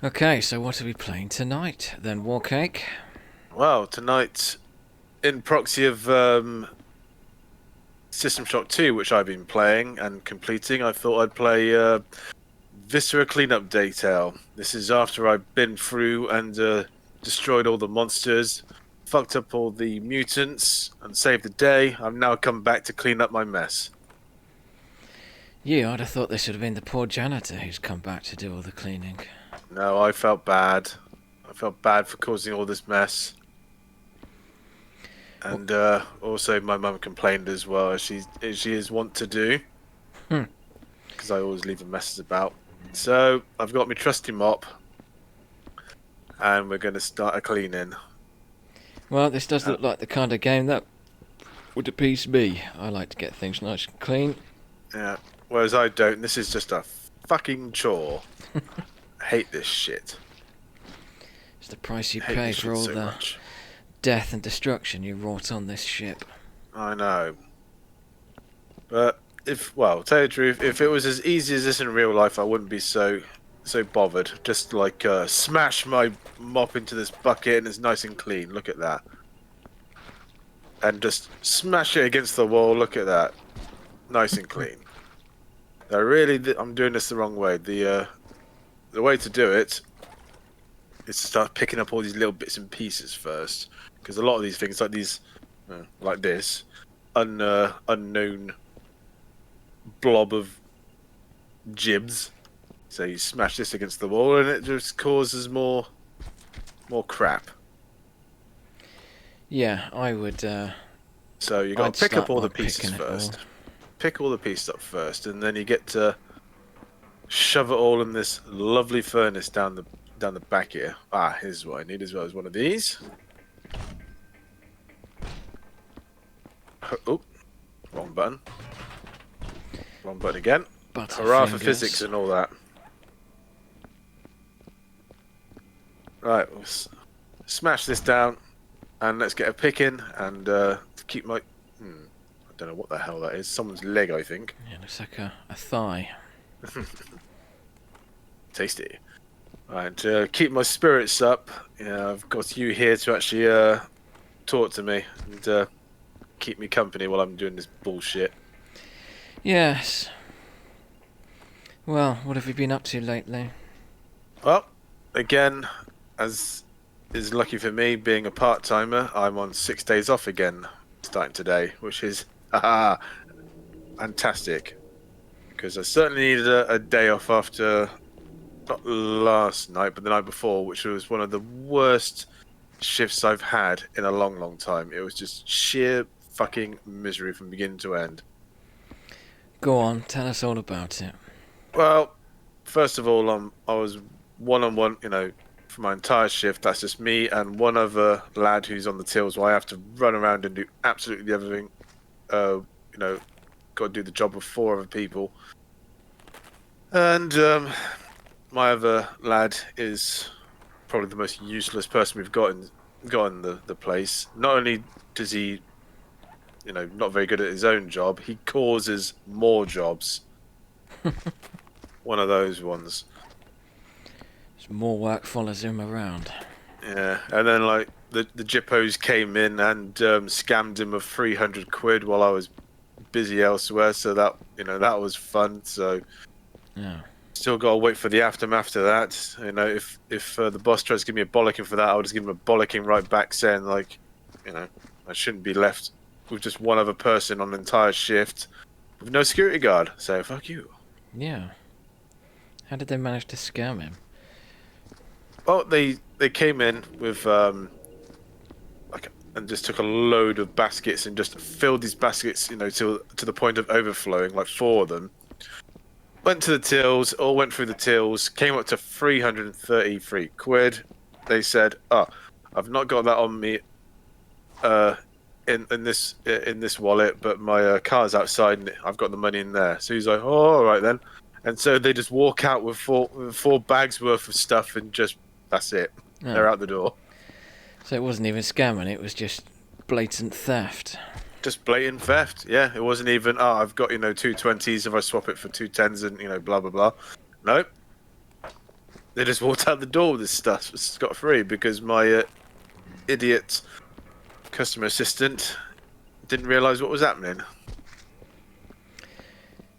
Okay, so what are we playing tonight then, Warcake? Well, tonight, in proxy of System Shock 2, which I've been playing and completing, I thought I'd play Viscera Cleanup Detail. This is after I've been through and destroyed all the monsters, fucked up all the mutants, and saved the day. I've now come back to clean up my mess. You, I'd have thought this would have been the poor janitor who's come back to do all the cleaning. No, I felt bad. I felt bad for causing all this mess. Well, And also, my mum complained as well, as she is wont to do, Hmm. because I always leave a messes about. So I've got my trusty mop, and we're going to start a cleaning. well, this does Uh, look like the kind of game that would appease me. I like to get things nice and clean. yeah. Whereas I don't. This is just a fucking chore. I hate this shit. It's the price you I hate pay this for shit all so the much. death and destruction you wrought on this ship. I know. But tell you the truth, if it was as easy as this in real life, I wouldn't be so bothered. Just like smash my mop into this bucket and it's nice and clean. Look at that. And just smash it against the wall. Look at that. Nice and clean. I'm doing this the wrong way. The way to do it is to start picking up all these little bits and pieces first, because a lot of these things, like this, unknown blob of gibs. So you smash this against the wall, and it just causes more crap. Yeah, I would. So you I'd got to pick start up all by the pieces picking it all. first. Pick all the pieces up first, and then you get to shove it all in this lovely furnace down the back here. Ah, here's what I need as well as one of these. Oh, wrong button. Wrong button again. Hurrah for Butterfingers. physics and all that. Right, smash this down, and let's get a pick in and keep my. I don't know what the hell that is. Someone's leg, I think. Yeah, looks like a thigh. Tasty. Right, to keep my spirits up, I've got you here to actually talk to me and keep me company while I'm doing this bullshit. Yes. Well, what have you been up to lately? Well, again, as is lucky for me, being a part-timer, I'm on 6 days off again, starting today, which is fantastic. Because I certainly needed a day off after, not last night, but the night before, which was one of the worst shifts I've had in a long, long time. It was just sheer fucking misery from beginning to end. Go on, tell us all about it. Well, first of all, I was one-on-one, for my entire shift. That's just me and one other lad who's on the tills. So I have to run around and do absolutely everything. Got to do the job of four other people. And my other lad is probably the most useless person we've got in the place. Not only does he, not very good at his own job, he causes more jobs. One of those ones. There's more work follows him around. Yeah, and then like the Jippos came in and scammed him of 300 quid while I was busy elsewhere. So that that was fun. So Yeah. still got to wait for the aftermath to that. If the boss tries to give me a bollocking for that, I'll just give him a bollocking right back, saying like, I shouldn't be left with just one other person on the entire shift with no security guard. So fuck you. Yeah. How did they manage to scam him? Well, they came in with and just took a load of baskets and just filled these baskets, to the point of overflowing, like four of them. Went to the tills, all went through the tills, came up to 333 quid. They said, "Oh, I've not got that on me, in this wallet, but my car's outside and I've got the money in there." So he's like, "Oh, all right then." And so they just walk out with four bags worth of stuff and just that's it. Oh. They're out the door. So it wasn't even scamming, it was just blatant theft. Just blatant theft. Yeah, it wasn't even, I've got, 220s if I swap it for 210s and, blah, blah, blah. Nope. they just walked out the door with this stuff scot-free because my idiot customer assistant didn't realise what was happening.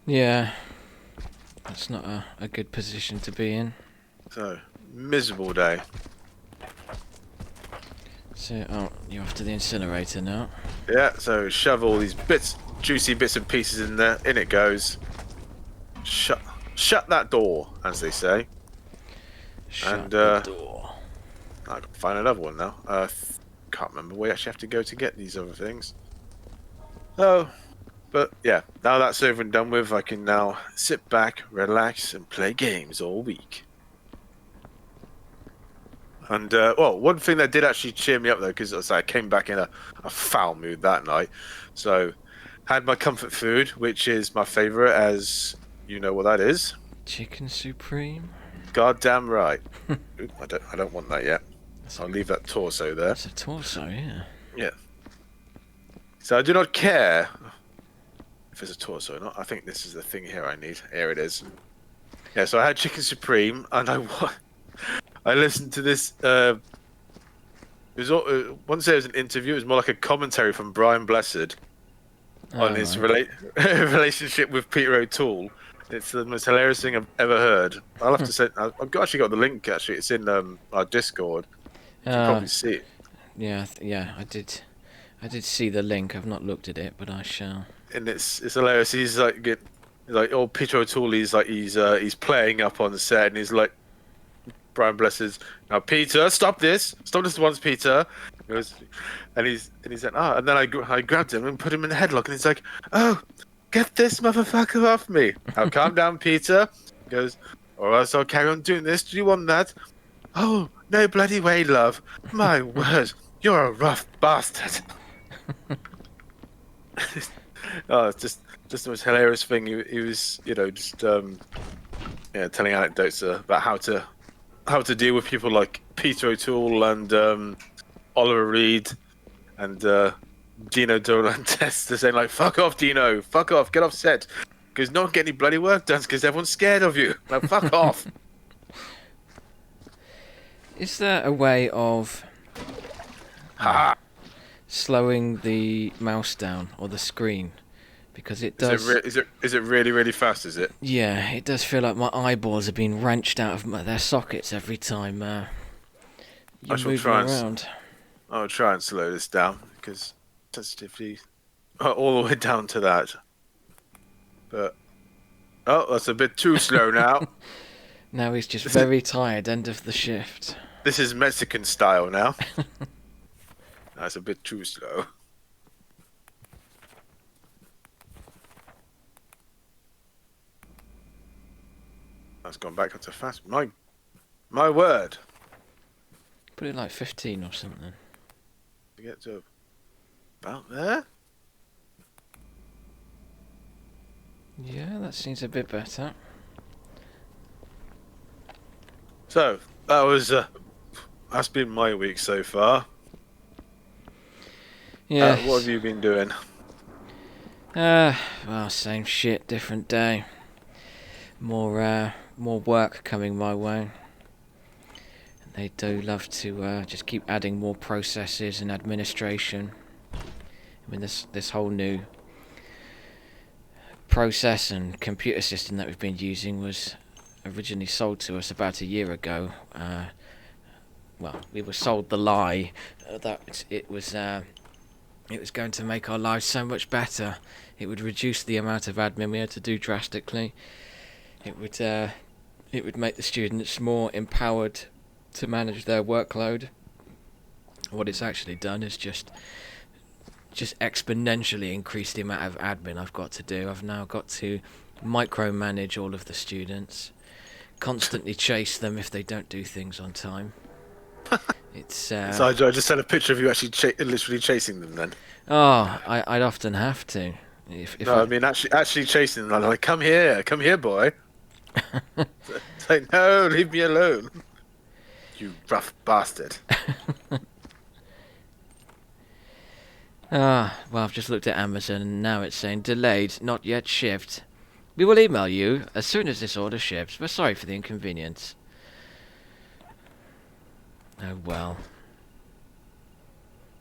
Yeah, that's not a good position to be in. So, miserable day. So, oh, you're off to the incinerator now. Yeah, so shove all these juicy bits and pieces in there. In it goes. Shut that door, as they say. Shut the door. I can find another one now. Can't remember. We actually have to go to get these other things. Oh, but yeah, now that's over and done with, I can now sit back, relax, and play games all week. And, well, one thing that did actually cheer me up, though, because I came back in a foul mood that night. So, had my comfort food, which is my favourite, as you know what that is. Chicken Supreme? Goddamn right. Ooh, I don't want that yet. So I'll leave that torso there. It's a torso, yeah. Yeah. So I do not care if it's a torso or not. I think this is the thing here I need. Here it is. Yeah, so I had Chicken Supreme, and I listened to this. It was once there was an interview. It was more like a commentary from Brian Blessed on his relationship with Peter O'Toole. It's the most hilarious thing I've ever heard. I'll have to say. I've actually got the link. Actually, it's in our Discord. You can probably see it. Yeah, I did see the link. I've not looked at it, but I shall. And it's hilarious. He's like old Peter O'Toole. He's playing up on the set, and he's like, Brian Blessed. Now, Peter, stop this once, Peter. He goes, and he said, and then I grabbed him and put him in a headlock, and he's like, oh, get this motherfucker off me. Now, calm down, Peter. He goes, or else I'll carry on doing this. Do you want that? Oh, no bloody way, love. My word, you're a rough bastard. Oh, it's just the most hilarious thing. He was, just telling anecdotes about how to deal with people like Peter O'Toole and Oliver Reed and Dino De Laurentiis. They're saying like, "Fuck off, Dino! Fuck off! Get off set!" Because no one get any bloody work done because everyone's scared of you. Like, fuck off. Is there a way of slowing the mouse down or the screen? Because it does. Is it really, really fast? Is it? Yeah, it does feel like my eyeballs are being wrenched out of their sockets every time you move around. I'll try and slow this down because sensitivity all the way down to that. But that's a bit too slow now. Now he's just very tired. End of the shift. This is Mexican style now. That's a bit too slow. That's gone back up to fast. My word. Put it like 15 or something. To get to about there. Yeah, that seems a bit better. So that's been my week so far. Yeah. What have you been doing? Well, same shit, different day. More work coming my way. They do love to just keep adding more processes and administration. I mean, this whole new process and computer system that we've been using was originally sold to us about a year ago. Well, we were sold the lie that it was going to make our lives so much better. It would reduce the amount of admin we had to do drastically. It would make the students more empowered to manage their workload. What it's actually done is just exponentially increased the amount of admin I've got to do. I've now got to micromanage all of the students, constantly chase them if they don't do things on time. It's so I just had a picture of you actually literally chasing them then. Oh, I'd often have to. I mean actually chasing them. I'm like, come here, boy. It's like, no, leave me alone. You rough bastard. Well, I've just looked at Amazon and now it's saying delayed, not yet shipped. We will email you as soon as this order ships. We're sorry for the inconvenience. Oh well.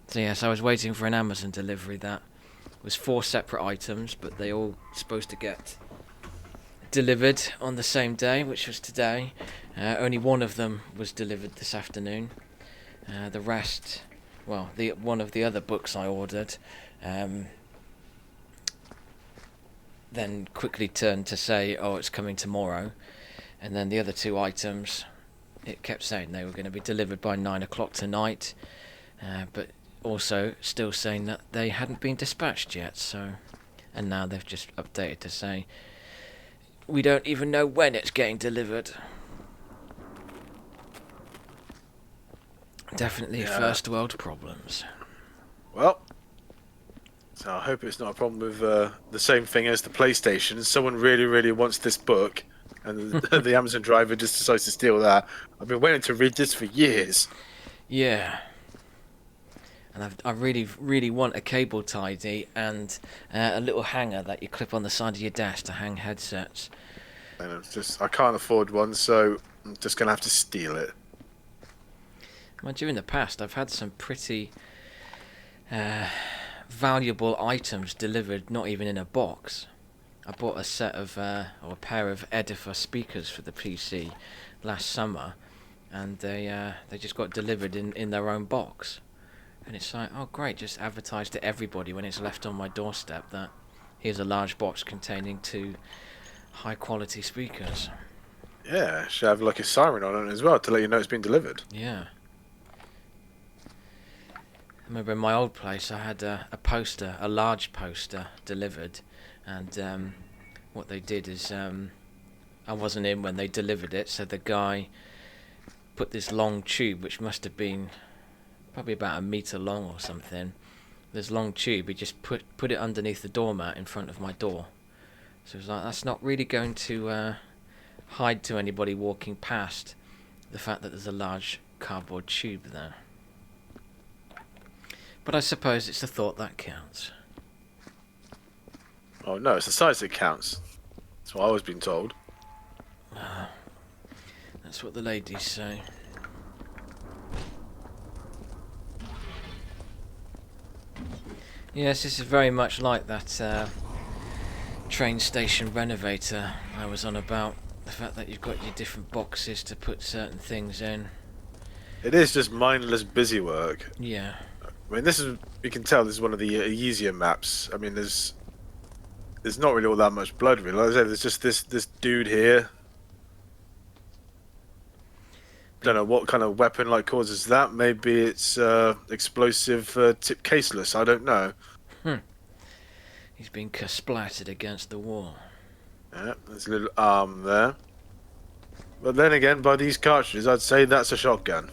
So yes, I was waiting for an Amazon delivery that was 4 separate items, but they all supposed to get delivered on the same day, which was today. Only one of them was delivered this afternoon. The rest, well, the one of the other books I ordered, then quickly turned to say, "Oh, it's coming tomorrow," and then the other 2 items, it kept saying they were going to be delivered by 9 o'clock tonight, but also still saying that they hadn't been dispatched yet. So, and now they've just updated to say we don't even know when it's getting delivered. Definitely first world problems. Well, so I hope it's not a problem with the same thing as the PlayStation. Someone really, really wants this book, and the Amazon driver just decides to steal that. I've been waiting to read this for years. Yeah. And I really, really want a cable tidy and a little hanger that you clip on the side of your desk to hang headsets. And it's just, I can't afford one, so I'm just going to have to steal it. Mind you, in the past, I've had some pretty valuable items delivered, not even in a box. I bought a set of, or a pair of Edifier speakers for the PC last summer, and they just got delivered in their own box. And it's like, oh great, just advertise to everybody when it's left on my doorstep that here's a large box containing 2 high quality speakers. Yeah, should have like a siren on it as well to let you know it's been delivered. Yeah. I remember in my old place I had a poster, a large poster delivered, and what they did is I wasn't in when they delivered it, so the guy put this long tube, which must have been probably about 1 meter long or something. This long tube, he just put it underneath the doormat in front of my door. So it was like, that's not really going to hide to anybody walking past the fact that there's a large cardboard tube there. But I suppose it's the thought that counts. Oh no, it's the size that counts. That's what I was being told. That's what the ladies say. Yes, this is very much like that train station renovator I was on about. The fact that you've got your different boxes to put certain things in. It is just mindless busy work. Yeah. I mean, this is, you can tell this is one of the easier maps. I mean, there's not really all that much blood, really. Like I said, there's just this dude here. Don't know what kind of weapon like causes that. Maybe it's explosive tip caseless. I don't know. He's been splattered against the wall. Yeah, there's a little arm there. But then again, by these cartridges, I'd say that's a shotgun.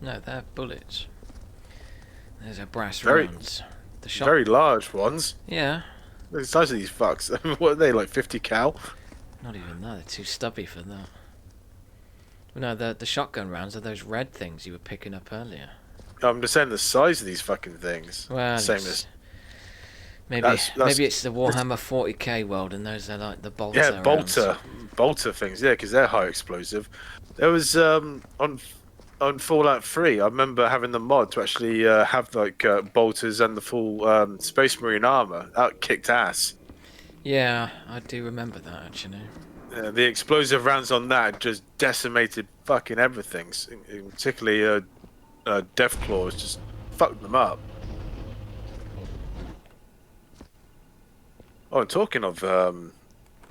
No, they're bullets. There's a brass Very- rounds. The Very large ones. Yeah. Look at the size of these fucks. What are they, like 50 cal? Not even that. They're too stubby for that. Well, no, the shotgun rounds are those red things you were picking up earlier. I'm just saying the size of these fucking things. Well, Same it's- as... maybe that's- maybe it's the Warhammer 40k world, and those are like the bolter Yeah, rounds. bolter things. Yeah, because they're high explosive. There was on Fallout 3. I remember having the mod to actually have like bolters and the full Space Marine armor. That kicked ass. Yeah, I do remember that actually. The explosive rounds on that just decimated fucking everything. Particularly Deathclaws just fucked them up. Oh, and talking of I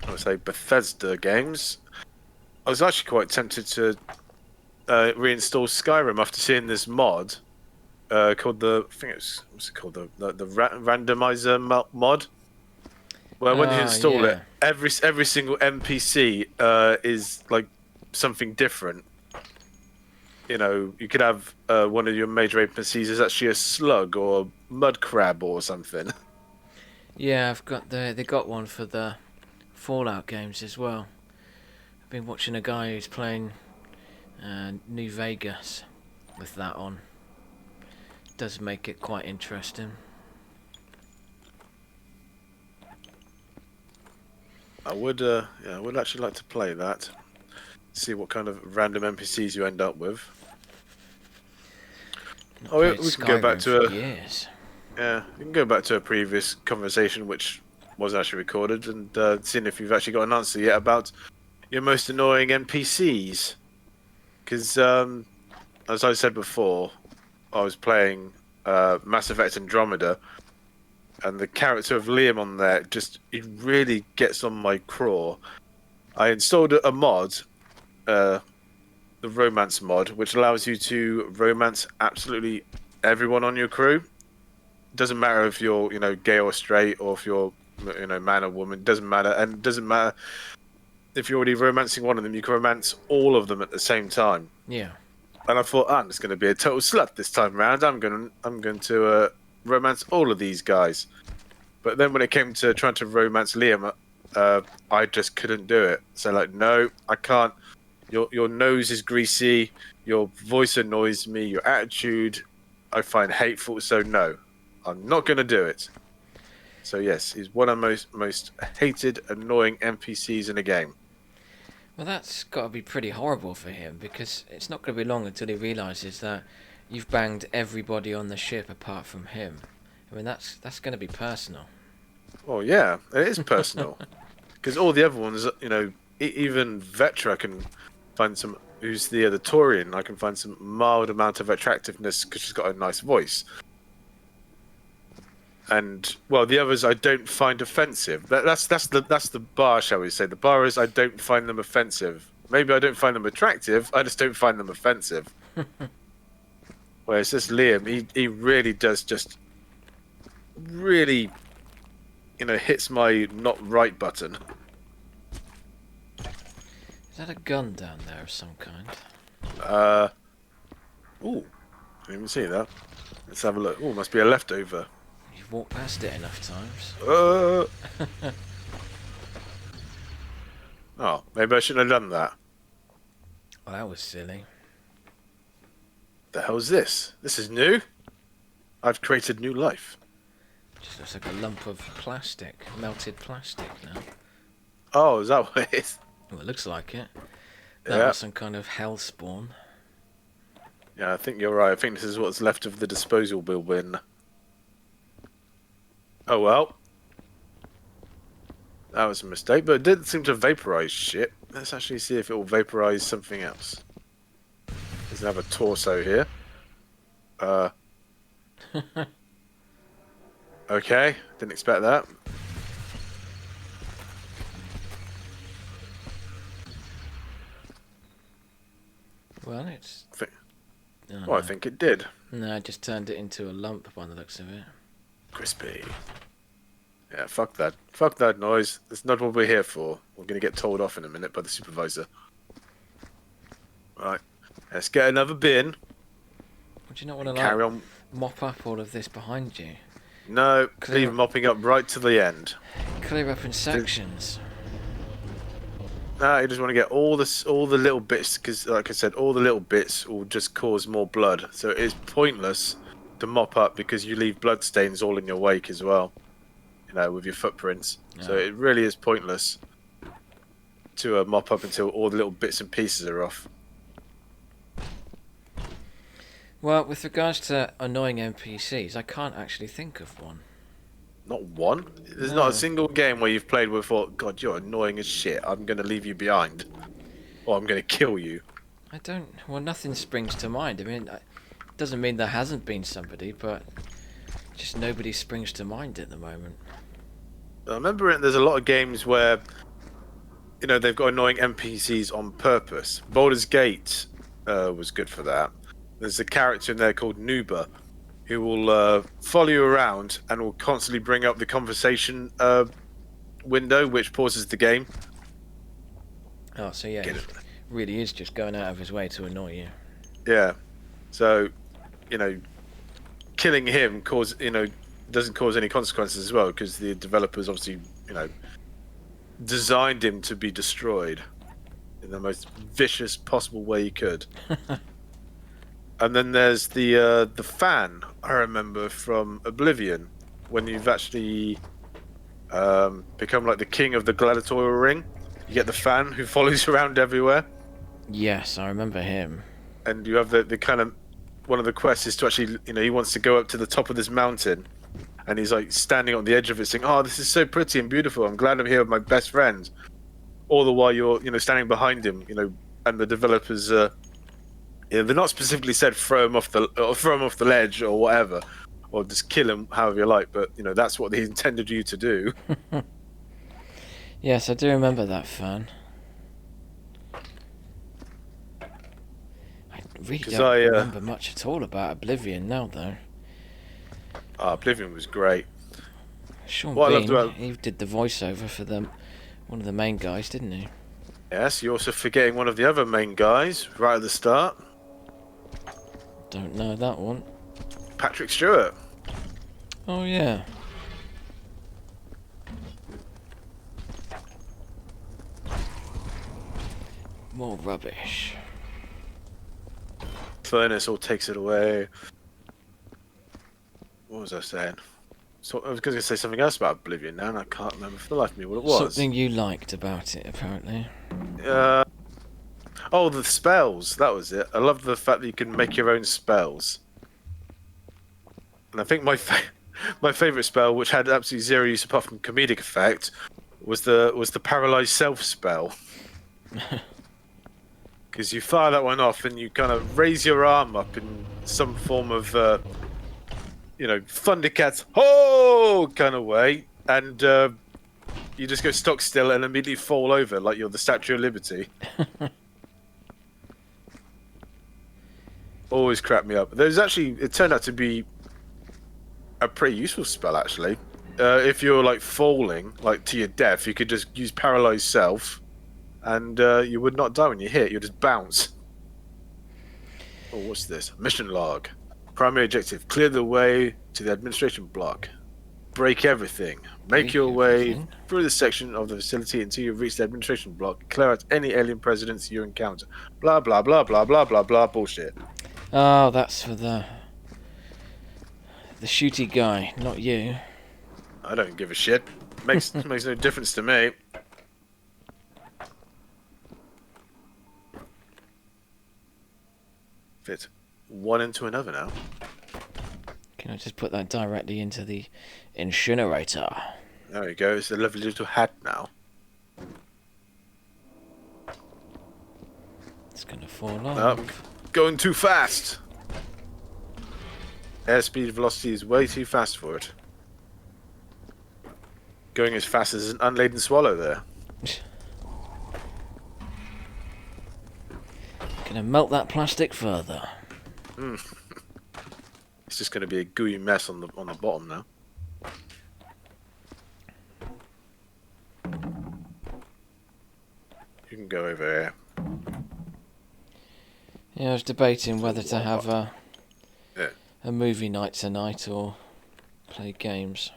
would say Bethesda games, I was actually quite tempted to reinstall Skyrim after seeing this mod called the, I think it's, what's it called, the randomizer mod, where when you install it, every single NPC is like something different. You know, you could have one of your major NPCs is actually a slug or a mud crab or something. Yeah, I've got they got one for the Fallout games as well. I've been watching a guy who's playing New Vegas with that on. Does make it quite interesting. I would I would actually like to play that. See what kind of random NPCs you end up with. Not Oh, played we can go back Skyrim to for a years. yeah, we can go back to a previous conversation which was actually recorded and seeing if you've actually got an answer yet about your most annoying NPCs. Because as I said before, I was playing Mass Effect Andromeda, and the character of Liam on there just it really gets on my craw. I installed a mod, the romance mod, which allows you to romance absolutely everyone on your crew. Doesn't matter if you're, gay or straight, or if you're, man or woman. Doesn't matter, and it doesn't matter if you're already romancing one of them. You can romance all of them at the same time. Yeah. And I thought, I'm just going to be a total slut this time around. I'm going to romance all of these guys. But then when it came to trying to romance Liam, I just couldn't do it. So like, no, I can't. Your nose is greasy. Your voice annoys me. Your attitude, I find hateful. So no, I'm not going to do it. So yes, he's one of the most hated, annoying NPCs in a game. Well, that's got to be pretty horrible for him, because it's not going to be long until he realises that you've banged everybody on the ship apart from him. I mean, that's going to be personal. Oh yeah, it is personal. Because all the other ones, even Vetra can find some. Who's the Taurian? I can find some mild amount of attractiveness because she's got a nice voice. And well, the others I don't find offensive. That's the bar, shall we say? The bar is I don't find them offensive. Maybe I don't find them attractive. I just don't find them offensive. Whereas this Liam, he really does just really, hits my not right button. Is that a gun down there of some kind? Ooh, didn't even see that. Let's have a look. Ooh, must be a leftover. You've walked past it enough times. Oh, maybe I shouldn't have done that. Well, that was silly. The hell's this? This is new? I've created new life. Just looks like a lump of plastic, melted plastic now. Oh, is that what it is? Well, it looks like it. That Yeah. was some kind of hell spawn. Yeah, I think you're right. I think this is what's left of the disposal bin. Oh well. That was a mistake, but it didn't seem to vaporize shit. Let's actually see if it will vaporize something else. There's another torso here. Okay, didn't expect that. Well, it's... Well, I think it did. No, it just turned it into a lump by the looks of it. Crispy. Yeah, fuck that. Fuck that noise. That's not what we're here for. We're going to get told off in a minute by the supervisor. Right. Let's get another bin. Would you not want to Carry on. mop up all of this behind you? No, leave mopping up right to the end. Clear up in sections. No, you just want to get all the little bits, because, like I said, all the little bits will just cause more blood. So it's pointless to mop up because you leave blood stains all in your wake as well. With your footprints. Yeah. So it really is pointless to mop up until all the little bits and pieces are off. Well, with regards to annoying NPCs, I can't actually think of one. Not one? There's not a single game where you've played where you thought, God, you're annoying as shit. I'm going to leave you behind. Or I'm going to kill you. Well, nothing springs to mind. I mean, it doesn't mean there hasn't been somebody, but just nobody springs to mind at the moment. I remember there's a lot of games where, they've got annoying NPCs on purpose. Baldur's Gate was good for that. There's a character in there called Nuba, who will follow you around and will constantly bring up the conversation window, which pauses the game. Oh, so yeah, he really is just going out of his way to annoy you. Yeah. So, killing him doesn't cause any consequences as well, because the developers obviously, designed him to be destroyed in the most vicious possible way you could. And then there's the fan, I remember, from Oblivion, when you've actually become like the king of the gladiatorial ring. You get the fan who follows you around everywhere. Yes, I remember him. And you have the kind of one of the quests is to actually, he wants to go up to the top of this mountain, and he's like standing on the edge of it, saying, "Oh, this is so pretty and beautiful. I'm glad I'm here with my best friend." All the while you're, standing behind him, and the developers, they're not specifically said throw him off the ledge or whatever, or just kill him however you like. But that's what they intended you to do. Yes, I do remember that fun. I really 'Cause don't remember much at all about Oblivion now, though. Oblivion was great. Sean What I loved Bean, about he did the voiceover for one of the main guys, didn't he? Yes, you're also forgetting one of the other main guys right at the start, Don't know that one. Patrick Stewart. Oh yeah. More rubbish. Furnace all takes it away. What was I saying? So I was going to say something else about Oblivion now, and I can't remember for the life of me what it was. Something you liked about it, apparently. Oh, the spells. That was it. I love the fact that you can make your own spells. And I think my favorite spell, which had absolutely zero use apart from comedic effect, was the paralyzed self spell. Because you fire that one off and you kind of raise your arm up in some form of, Thundercats, ho kind of way, and you just go stock still and immediately fall over like you're the Statue of Liberty. Always crap me up. It turned out to be a pretty useful spell, actually. If you're like falling, like to your death, you could just use paralyzed self, and you would not die when you hit. You just bounce. Oh, what's this? Mission log. Primary objective: clear the way to the administration block. Break everything. Make your way through the section of the facility until you reach the administration block. Clear out any alien presidents you encounter. Blah blah blah blah blah blah blah bullshit. Oh, that's for the shooty guy, not you. I don't give a shit. Makes no difference to me. Fit one into another now. Can I just put that directly into the incinerator? There we go. It's a lovely little hat now. It's gonna fall off. Oh, going too fast. Airspeed velocity is way too fast for it. Going as fast as an unladen swallow there. Gonna melt that plastic further. It's just going to be a gooey mess on the bottom now. You can go over here. Yeah, I was debating whether to have a Yeah. movie night tonight or play games.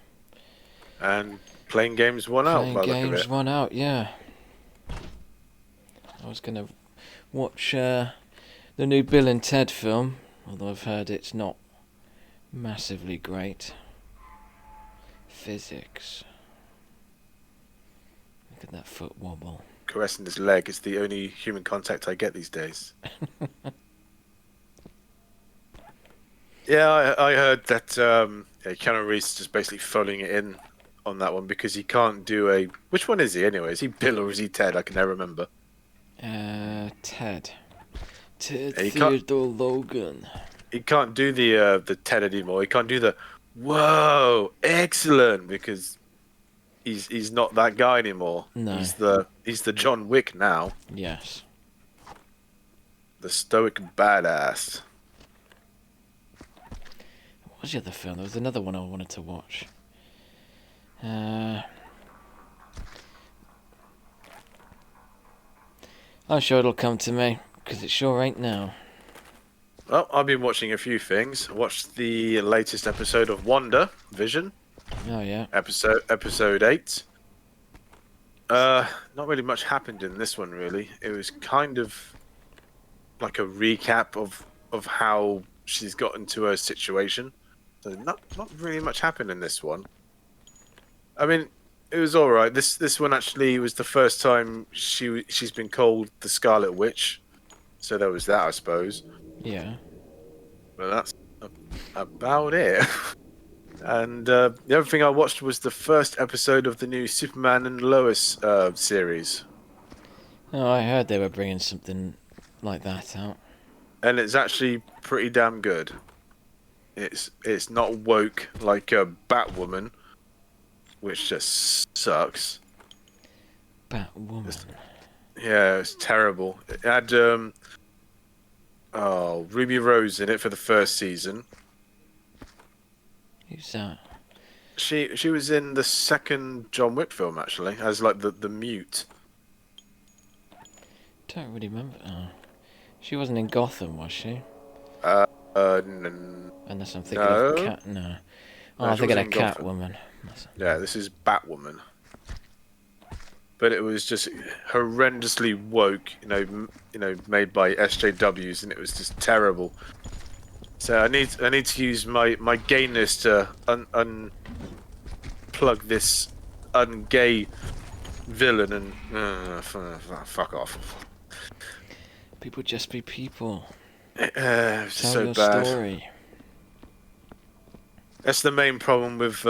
And playing games won out. Playing by the look of games it. won out, yeah. I was gonna watch the new Bill and Ted film, although I've heard it's not massively great. Physics. Look at that foot wobble. Caressing his leg is the only human contact I get these days. Yeah, I heard that Keanu Reeves is just basically phoning it in on that one because he can't do a... Which one is he anyway? Is he Bill or is he Ted? I can never remember. Ted. Ted He can't- Theodore Logan. He can't do the Ted anymore. He can't do the whoa, excellent, because he's not that guy anymore. No. He's the John Wick now. Yes. The stoic badass. What was the other film? There was another one I wanted to watch. I'm sure it'll come to me, because it sure ain't now. Well, I've been watching a few things. I watched the latest episode of Wonder Vision, Oh yeah. episode 8. Not really much happened in this one, really. It was kind of like a recap of how she's got into her situation. So not really much happened in this one. I mean, it was all right. This one actually was the first time she's been called the Scarlet Witch. So there was that, I suppose. Yeah. But that's about it. And the other thing I watched was the first episode of the new Superman and Lois series, Oh, I heard they were bringing something like that out. and it's actually pretty damn good. It's not woke like Batwoman, which just sucks. Batwoman. Yeah, it's terrible. It had Ruby Rose in it for the first season. Who's that? She was in the second John Wick film actually, as like the mute. Don't really remember. Oh. She wasn't in Gotham, was she? Uh, Unless I'm thinking of no, Cat. No. Oh, no, I'm she thinking wasn't of in Gotham. Catwoman. Yeah, this is Batwoman. But it was just horrendously woke, made by SJWs, and it was just terrible. So I need to use my gayness to unplug this ungay villain and fuck off. People just be people. It's just Tell so your bad. story. That's the main problem with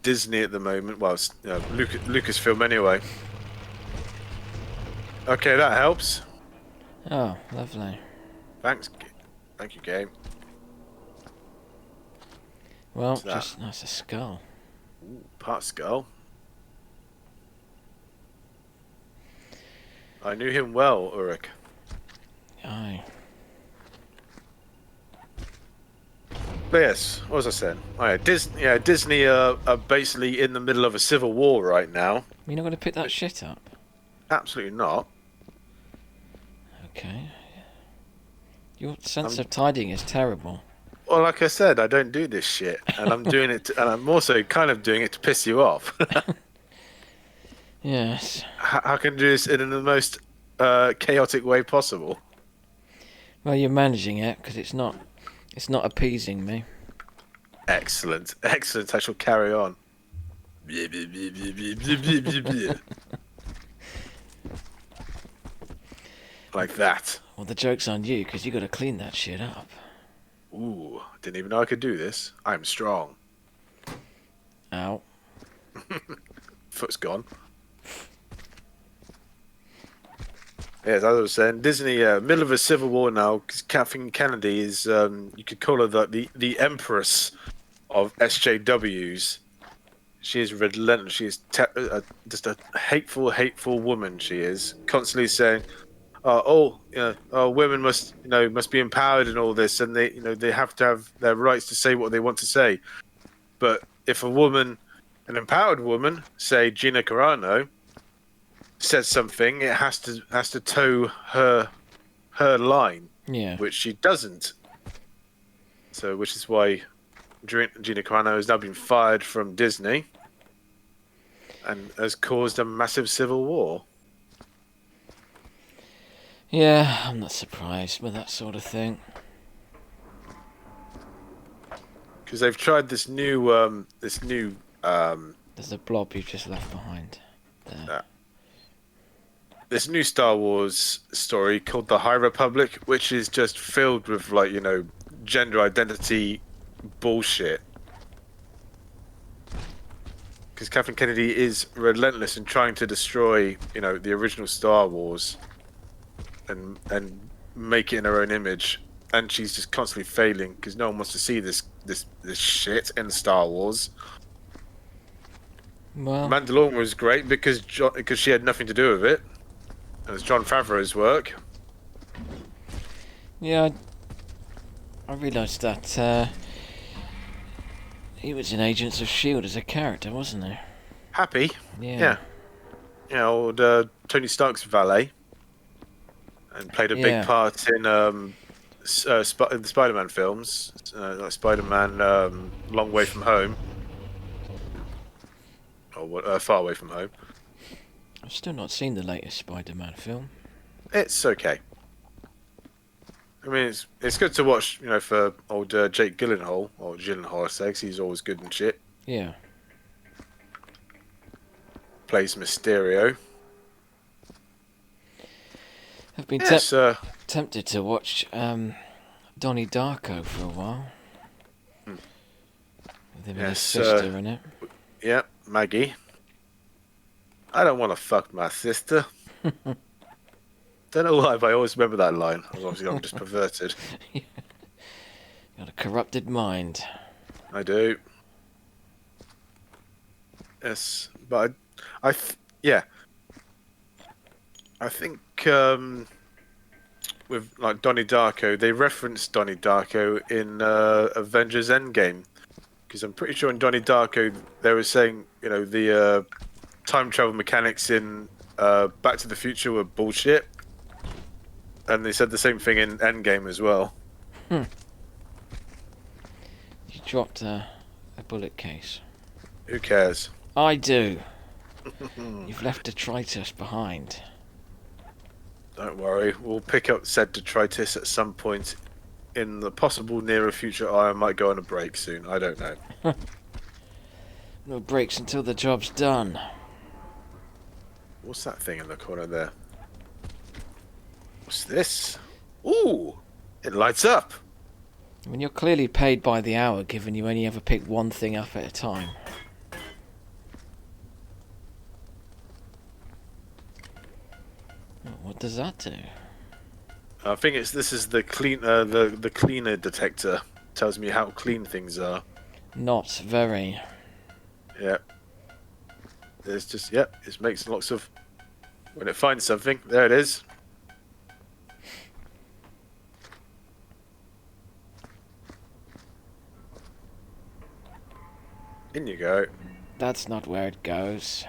Disney at the moment. Well, it's, Lucasfilm anyway. Okay, that helps. Oh, lovely. Thanks. Thank you, game. Well, What's that? just that's a skull. Ooh, part skull. I knew him well, Ulrich. Aye. But yes, what was I saying? Oh, yeah, Disney are basically in the middle of a civil war right now. You're not going to pick that shit up? Absolutely not. Okay. Your sense of tidying is terrible. Well, like I said, I don't do this shit, and I'm doing it, and I'm also kind of doing it to piss you off. Yes. How can I do this in the most chaotic way possible? Well, you're managing it because it's not appeasing me. Excellent, excellent. I shall carry on. Like that. Well, the joke's on you because you got to clean that shit up. Ooh, didn't even know I could do this. I'm strong. Ow. Foot's gone. Yes, as I was saying, Disney, middle of a civil war now, because Kathleen Kennedy is, you could call her the empress of SJWs. She is relentless. She is just a hateful, hateful woman. She is constantly saying, women must be empowered and all this, and they have to have their rights to say what they want to say. But if a woman, an empowered woman, say Gina Carano, says something, it has to toe her line, Yeah. which she doesn't. So, which is why Gina Carano has now been fired from Disney and has caused a massive civil war. Yeah, I'm not surprised with that sort of thing. Because they've tried this new There's a blob you just left behind there. this new Star Wars story called The High Republic, which is just filled with gender identity bullshit. Because Kathleen Kennedy is relentless in trying to destroy, the original Star Wars, and make it in her own image, and she's just constantly failing because no one wants to see this shit in Star Wars. Well, Mandalorian was great because she had nothing to do with it. It was Jon Favreau's work. yeah, I realised that he was in Agents of S.H.I.E.L.D. as a character, wasn't he? Happy, Yeah. yeah, old Tony Stark's valet, and played a big part in in the Spider-Man films, like Spider-Man Long Way From Home, or Far Away From Home. I've still not seen the latest Spider-Man film. It's okay. I mean, it's good to watch, for old Jake Gyllenhaal, or Gyllenhaal, I say, 'cause he's always good and shit. Yeah. Plays Mysterio. I've been Yes, tempted to watch Donnie Darko for a while. Hmm. With him and his Yes, sister in it. yeah, Maggie. I don't want to fuck my sister. Don't know why, but I always remember that line. Obviously, I'm just perverted. Got a corrupted mind. I do. Yes, but yeah. I think with like Donnie Darko, they referenced Donnie Darko in Avengers Endgame, because I'm pretty sure in Donnie Darko they were saying, the time travel mechanics in Back to the Future were bullshit, and they said the same thing in Endgame as well. You dropped a bullet case. Who cares? I do. You've left detritus behind. Don't worry, we'll pick up said detritus at some point in the possible nearer future. I might go on a break soon. I don't know. No breaks until the job's done. What's that thing in the corner there? What's this? Ooh, it lights up. I mean, you're clearly paid by the hour, given you only ever pick one thing up at a time. What does that do? I think this is the the cleaner detector. Tells me how clean things are. Not very. Yeah. There's just it makes lots of. When it finds something, there it is. In you go. That's not where it goes.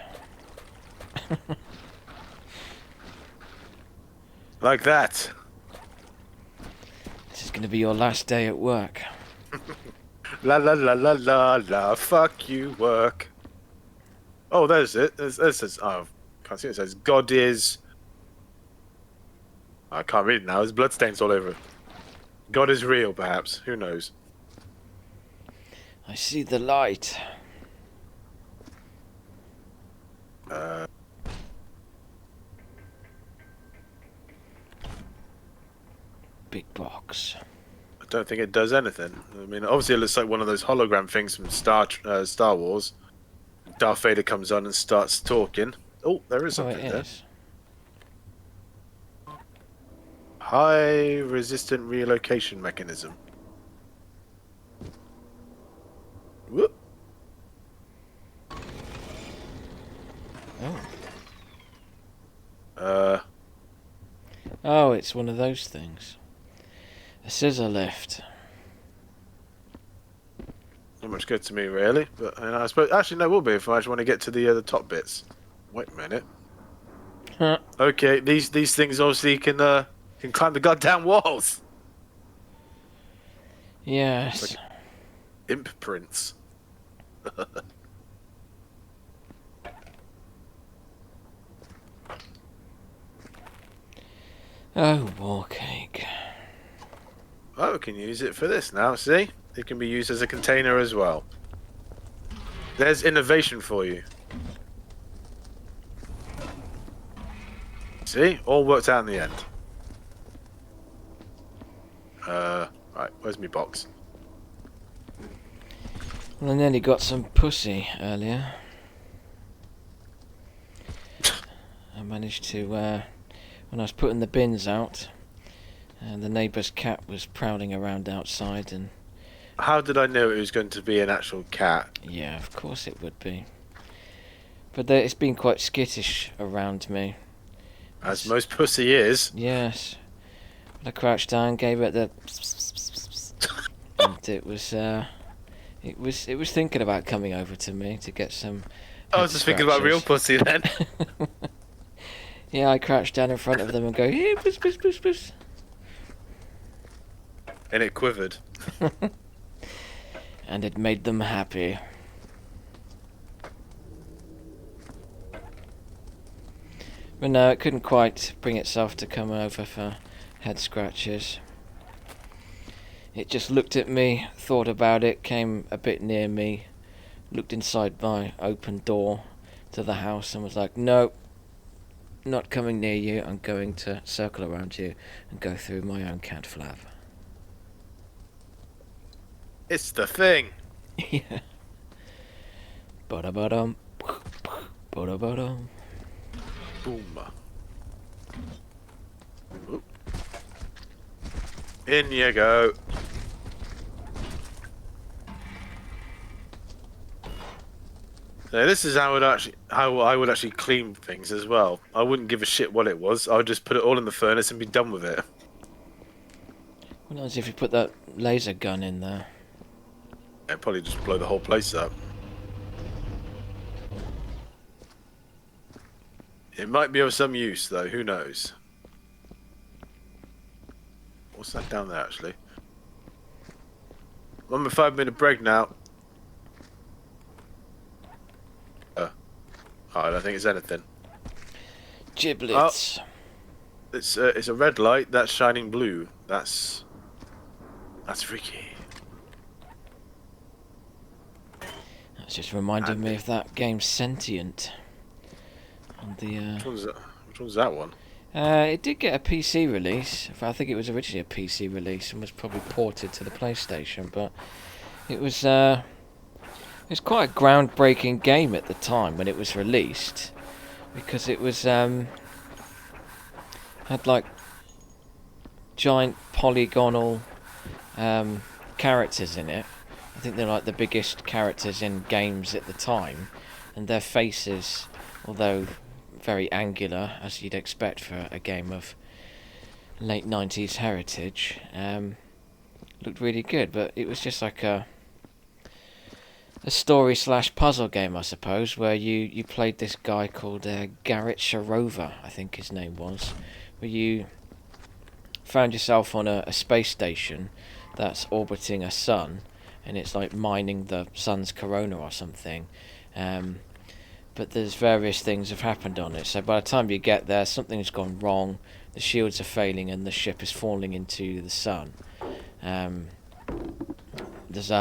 Like that. This is going to be your last day at work. La la la la la la. Fuck you, work. Oh, there's it. There's oh, can't see it. It says God is. I can't read it now. There's bloodstains all over it. God is real, perhaps. Who knows? I see the light. Big box. I don't think it does anything. I mean, obviously it looks like one of those hologram things from Star Wars. Darth Vader comes on and starts talking. Oh, there is something there. High resistant relocation mechanism. Whoop. Oh. Oh, it's one of those things. A scissor lift. Not much good to me, really. But I suppose actually no, it will be if I actually want to get to the top bits. Wait a minute. Huh. Okay, these things obviously can climb the goddamn walls. Yes. Like imp prints. Oh, war cake. Oh, we can use it for this now, see? It can be used as a container as well. There's innovation for you. See? All worked out in the end. Right, where's my box? Well, I nearly got some pussy earlier. I managed to, when I was putting the bins out, the neighbour's cat was prowling around outside and... How did I know it was going to be an actual cat? Yeah, of course it would be. But it's been quite skittish around me. As most pussy is. Yes. But I crouched down, gave it the... and it was thinking about coming over to me to get some... I was just thinking about real pussy then. Yeah, I crouched down in front of them and go, hey, puss, puss, puss, puss. And it quivered. And it made them happy. But no, it couldn't quite bring itself to come over for head scratches. It just looked at me, thought about it, came a bit near me, looked inside my open door to the house and was like, no, not coming near you, I'm going to circle around you and go through my own cat flap. It's the thing. Yeah. Ba-da-ba-dum. Ba-da-ba-dum. Boom. Oop. In you go. So this is how I would actually clean things as well. I wouldn't give a shit what it was. I would just put it all in the furnace and be done with it. What knows if you put that laser gun in there? It'd probably just blow the whole place up. It might be of some use though. Who knows? What's that down there actually? 5 minute break now. I don't think it's anything. Giblets. Oh, it's a red light that's shining blue. That's freaky. That's just reminded me of that game Sentient. On the Which one's that one? it did get a PC release. I think it was originally a PC release and was probably ported to the PlayStation, but it was quite a groundbreaking game at the time when it was released, because it was had like giant polygonal characters in it. I think they're like the biggest characters in games at the time, and their faces, although very angular as you'd expect for a game of late 90s heritage, looked really good. But it was just like a story slash puzzle game, I suppose, where you played this guy called Garrett Sharova, I think his name was, where you found yourself on a space station that's orbiting a sun, and it's like mining the sun's corona or something. But there's various things have happened on it, so by the time you get there, something's gone wrong, the shields are failing and the ship is falling into the sun. There's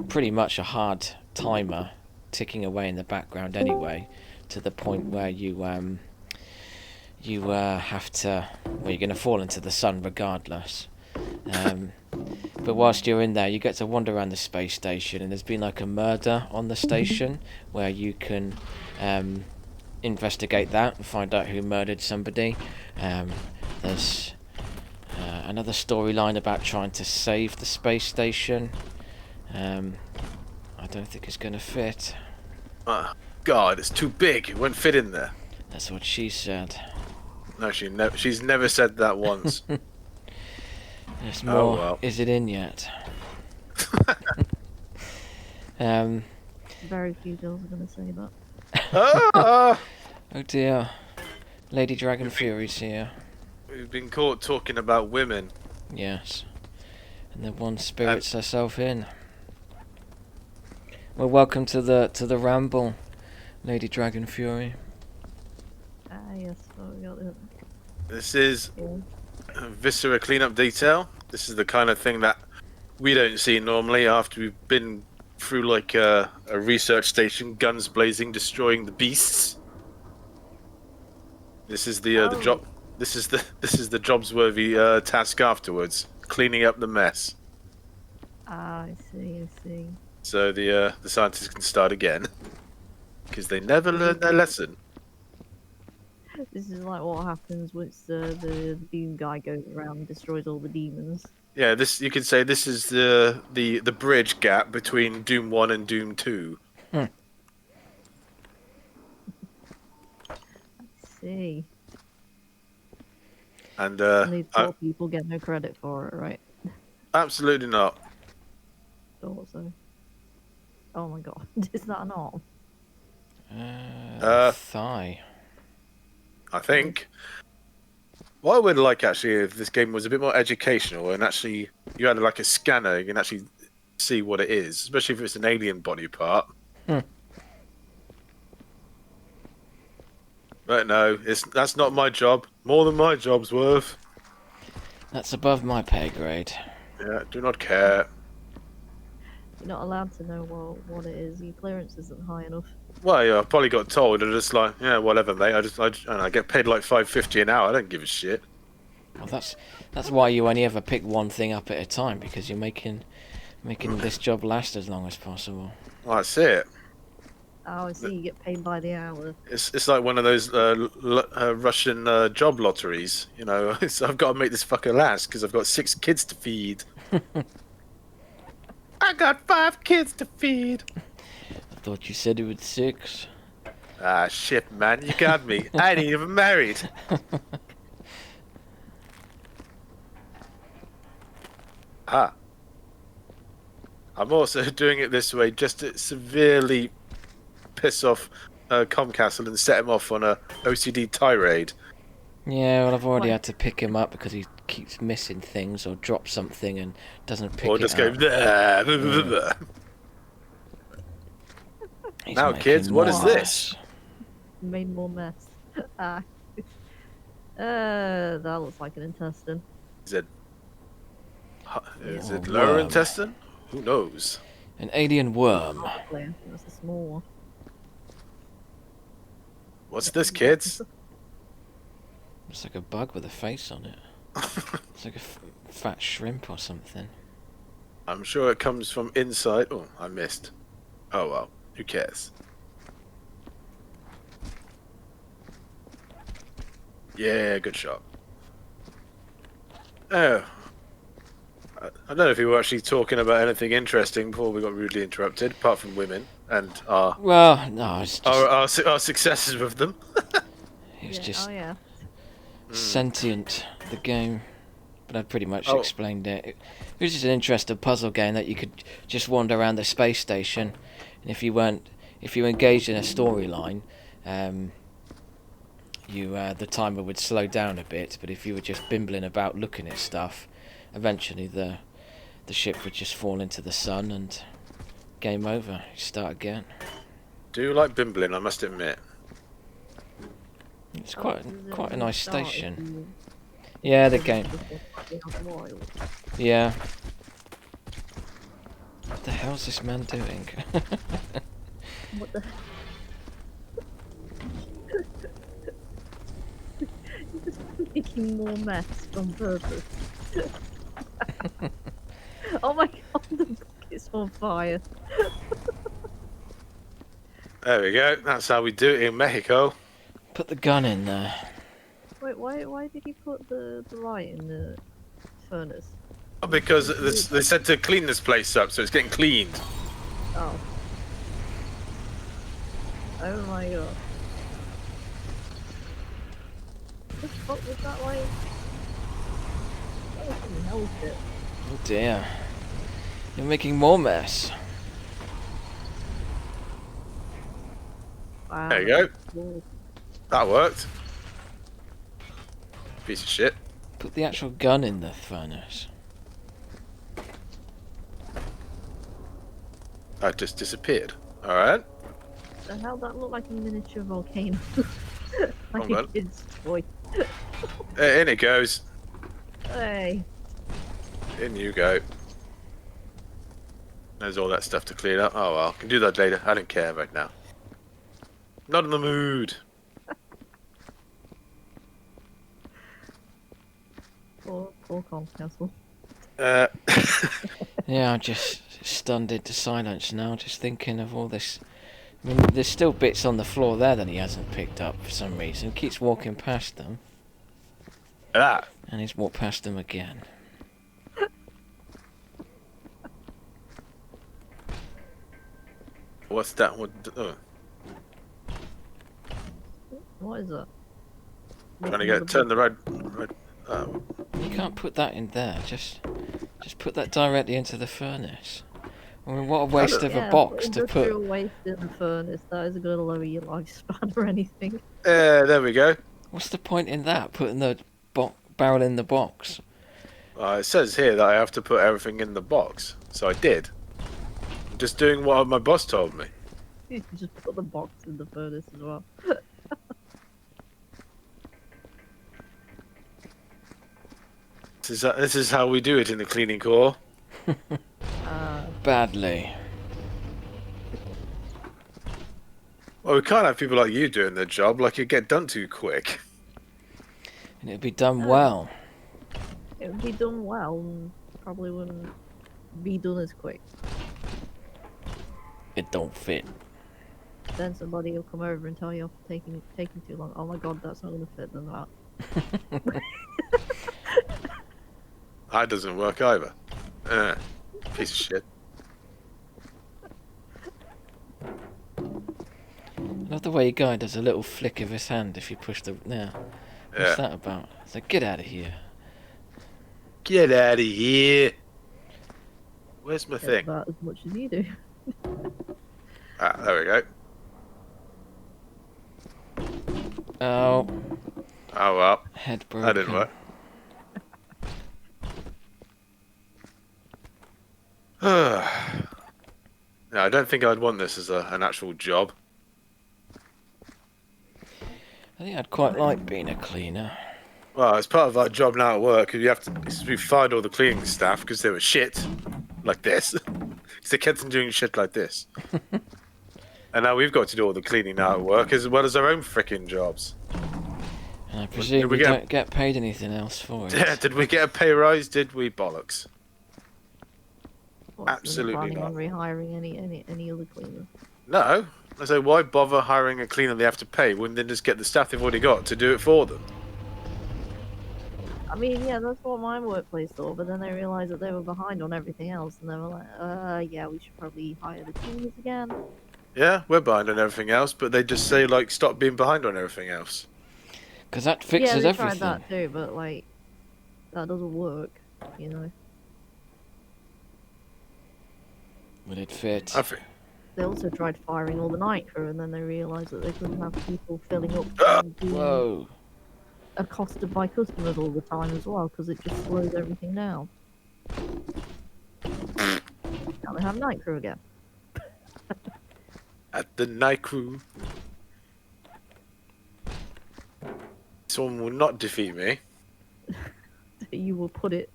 pretty much a hard timer ticking away in the background anyway, to the point where you have to, well, you're going to fall into the sun regardless. But whilst you're in there, you get to wander around the space station, and there's been like a murder on the station where you can investigate that and find out who murdered somebody. There's another storyline about trying to save the space station. I don't think it's going to fit. God, it's too big. It won't fit in there. That's what she said. No, she's never said that once. There's more. Oh, well. Is it in yet? Very few girls are going to say that. Ah! Oh dear. Lady Dragon Fury's here. We've been caught talking about women. Yes. And the one spirits herself in. Well, welcome to the ramble, Lady Dragon Fury. Yes, so we got it. This is Yeah. Viscera cleanup detail. This is the kind of thing that we don't see normally after we've been through like a research station, guns blazing, destroying the beasts. This is the job. This is the jobs-worthy task afterwards, cleaning up the mess. Ah, I see. So the scientists can start again because they never learned their lesson. This is like what happens once the Doom guy goes around and destroys all the demons. Yeah, this you could say this is the bridge gap between Doom 1 and Doom 2. I see. And These poor people get no credit for it, right? absolutely not. Thought so. Oh my god, is that an arm? Thigh. I think. What I would like actually if this game was a bit more educational and actually you had like a scanner, you can actually see what it is, especially if it's an alien body part. But no, that's not my job. More than my job's worth. That's above my pay grade. Yeah, do not care. You're not allowed to know what it is. Your clearance isn't high enough. Well, yeah, I probably got told. I'm just like, yeah, whatever, mate. I get paid like $5.50 an hour. I don't give a shit. Well, that's why you only ever pick one thing up at a time, because you're making Making this job last as long as possible. Well, that's it. Oh, I see. You get paid by the hour. It's like one of those Russian job lotteries. You know, I've got to make this fucker last because I've got 6 kids to feed. I got 5 kids to feed. I thought you said it was 6. Ah, shit, man, you got me. I ain't even married. Ah. I'm also doing it this way just to severely piss off Comcastle and set him off on a OCD tirade. Yeah, well, I've already What? had to pick him up because he keeps missing things or drops something and doesn't pick Or it just go. up. "Blah, blah, blah, blah." He's Now, making kids, what is more this? mess. Made more mess. Ah. That looks like an intestine. Is it? Is Or it lower worm. intestine? Who knows? An alien worm. Probably. I think that's a small one. What's this, kids? It's like a bug with a face on it. It's like a fat shrimp or something. I'm sure it comes from inside. Oh, I missed. Oh well, who cares? Yeah, good shot. Oh. I don't know if we were actually talking about anything interesting before we got rudely interrupted, apart from women and Well, no, it's just our successes with them. it was Yeah. just Oh yeah. sentient, the game. But I pretty much Oh. explained it. It was just an interesting puzzle game that you could just wander around the space station, and if you engaged in a storyline, the timer would slow down a bit. But if you were just bimbling about looking at stuff, eventually the ship would just fall into the sun and game over. You start again. Do you like bimbling? I must admit. It's Oh, quite does it quite a only nice start if station. you- Yeah, the if game. it's just like out wild? Yeah. What the hell's this man doing? What the? You're just making more mess on purpose. Oh my god, the bucket's on fire. There we go. That's how we do it in Mexico. Put the gun in there. Wait, why did he put the light in the furnace? Because they said to clean this place up, so it's getting cleaned. Oh. Oh my god. What the fuck was that like? That was some hell shit. Oh dear. You're making more mess. Wow, There you that go. was cool. That worked. Piece of shit. Put the actual gun in the furnace. That just disappeared. Alright. The hell, that looked like a miniature volcano. Oh, like man. a kid's toy. In it goes. Hey. In you go. There's all that stuff to clean up. Oh well, can do that later. I don't care right now. Not in the mood. Poor Comcastle. Uh, Yeah, I'm just stunned into silence now, just thinking of all this. I mean, there's still bits on the floor there that he hasn't picked up for some reason. He keeps walking past them, that. and he's walked past them again. What's that? What? Oh, What is that? trying to get turn the right. You can't put that in there. Just put that directly into the furnace. I mean, what a waste of a box to put. Industrial waste in the furnace. That isn't going to lower your lifespan or anything. There we go. What's the point in that? Putting the barrel in the box. It says here that I have to put everything in the box, so I did. I'm just doing what my boss told me. You can just put the box in the furnace as well. This is how we do it in the cleaning corps. Badly. Well, we can't have people like you doing their job. Like you get done too quick. And it'd be done well. It would be done well and probably wouldn't be done as quick. It don't fit. Then somebody will come over and tell you after taking too long. Oh my god, that's not gonna fit. Then that. That doesn't work either. Piece of shit. I love the way your guy does a little flick of his hand if you push the. Now, what's Yeah. that about? It's like, get out of here. Get out of here. Where's my It's thing? about as much as you do. Ah, there we go. Oh, Oh well, head broken. that didn't work. No, I don't think I'd want this as an actual job. I think I'd quite like being a cleaner. Well, it's part of our job now at work. You have to. We fired all the cleaning staff because they were shit, like this. Because they kept on doing shit like this. And now we've got to do all the cleaning now at work as well as our own frickin' jobs. And I presume we we get- don't get paid anything else for it. Yeah, did we get a pay rise? Did we bollocks? What's the Absolutely planning not. on rehiring any other cleaners? No. I say, why bother hiring a cleaner they have to pay when they just get the staff they've already got to do it for them? I mean, yeah, that's what my workplace thought, but then they realised that they were behind on everything else, and they were like, yeah, we should probably hire the cleaners again. Yeah, we're behind on everything else, but they just say, like, stop being behind on everything else. Because that Yeah, fixes they everything. tried that too, but, like, that doesn't work, you know? Will it fit? I think. They also tried firing all the night crew, and then they realised that they couldn't have people filling up and being Whoa. accosted by customers all the time as well, because it just slows everything down. Now they have night crew again. At the night crew. Someone will not defeat me. You will put it.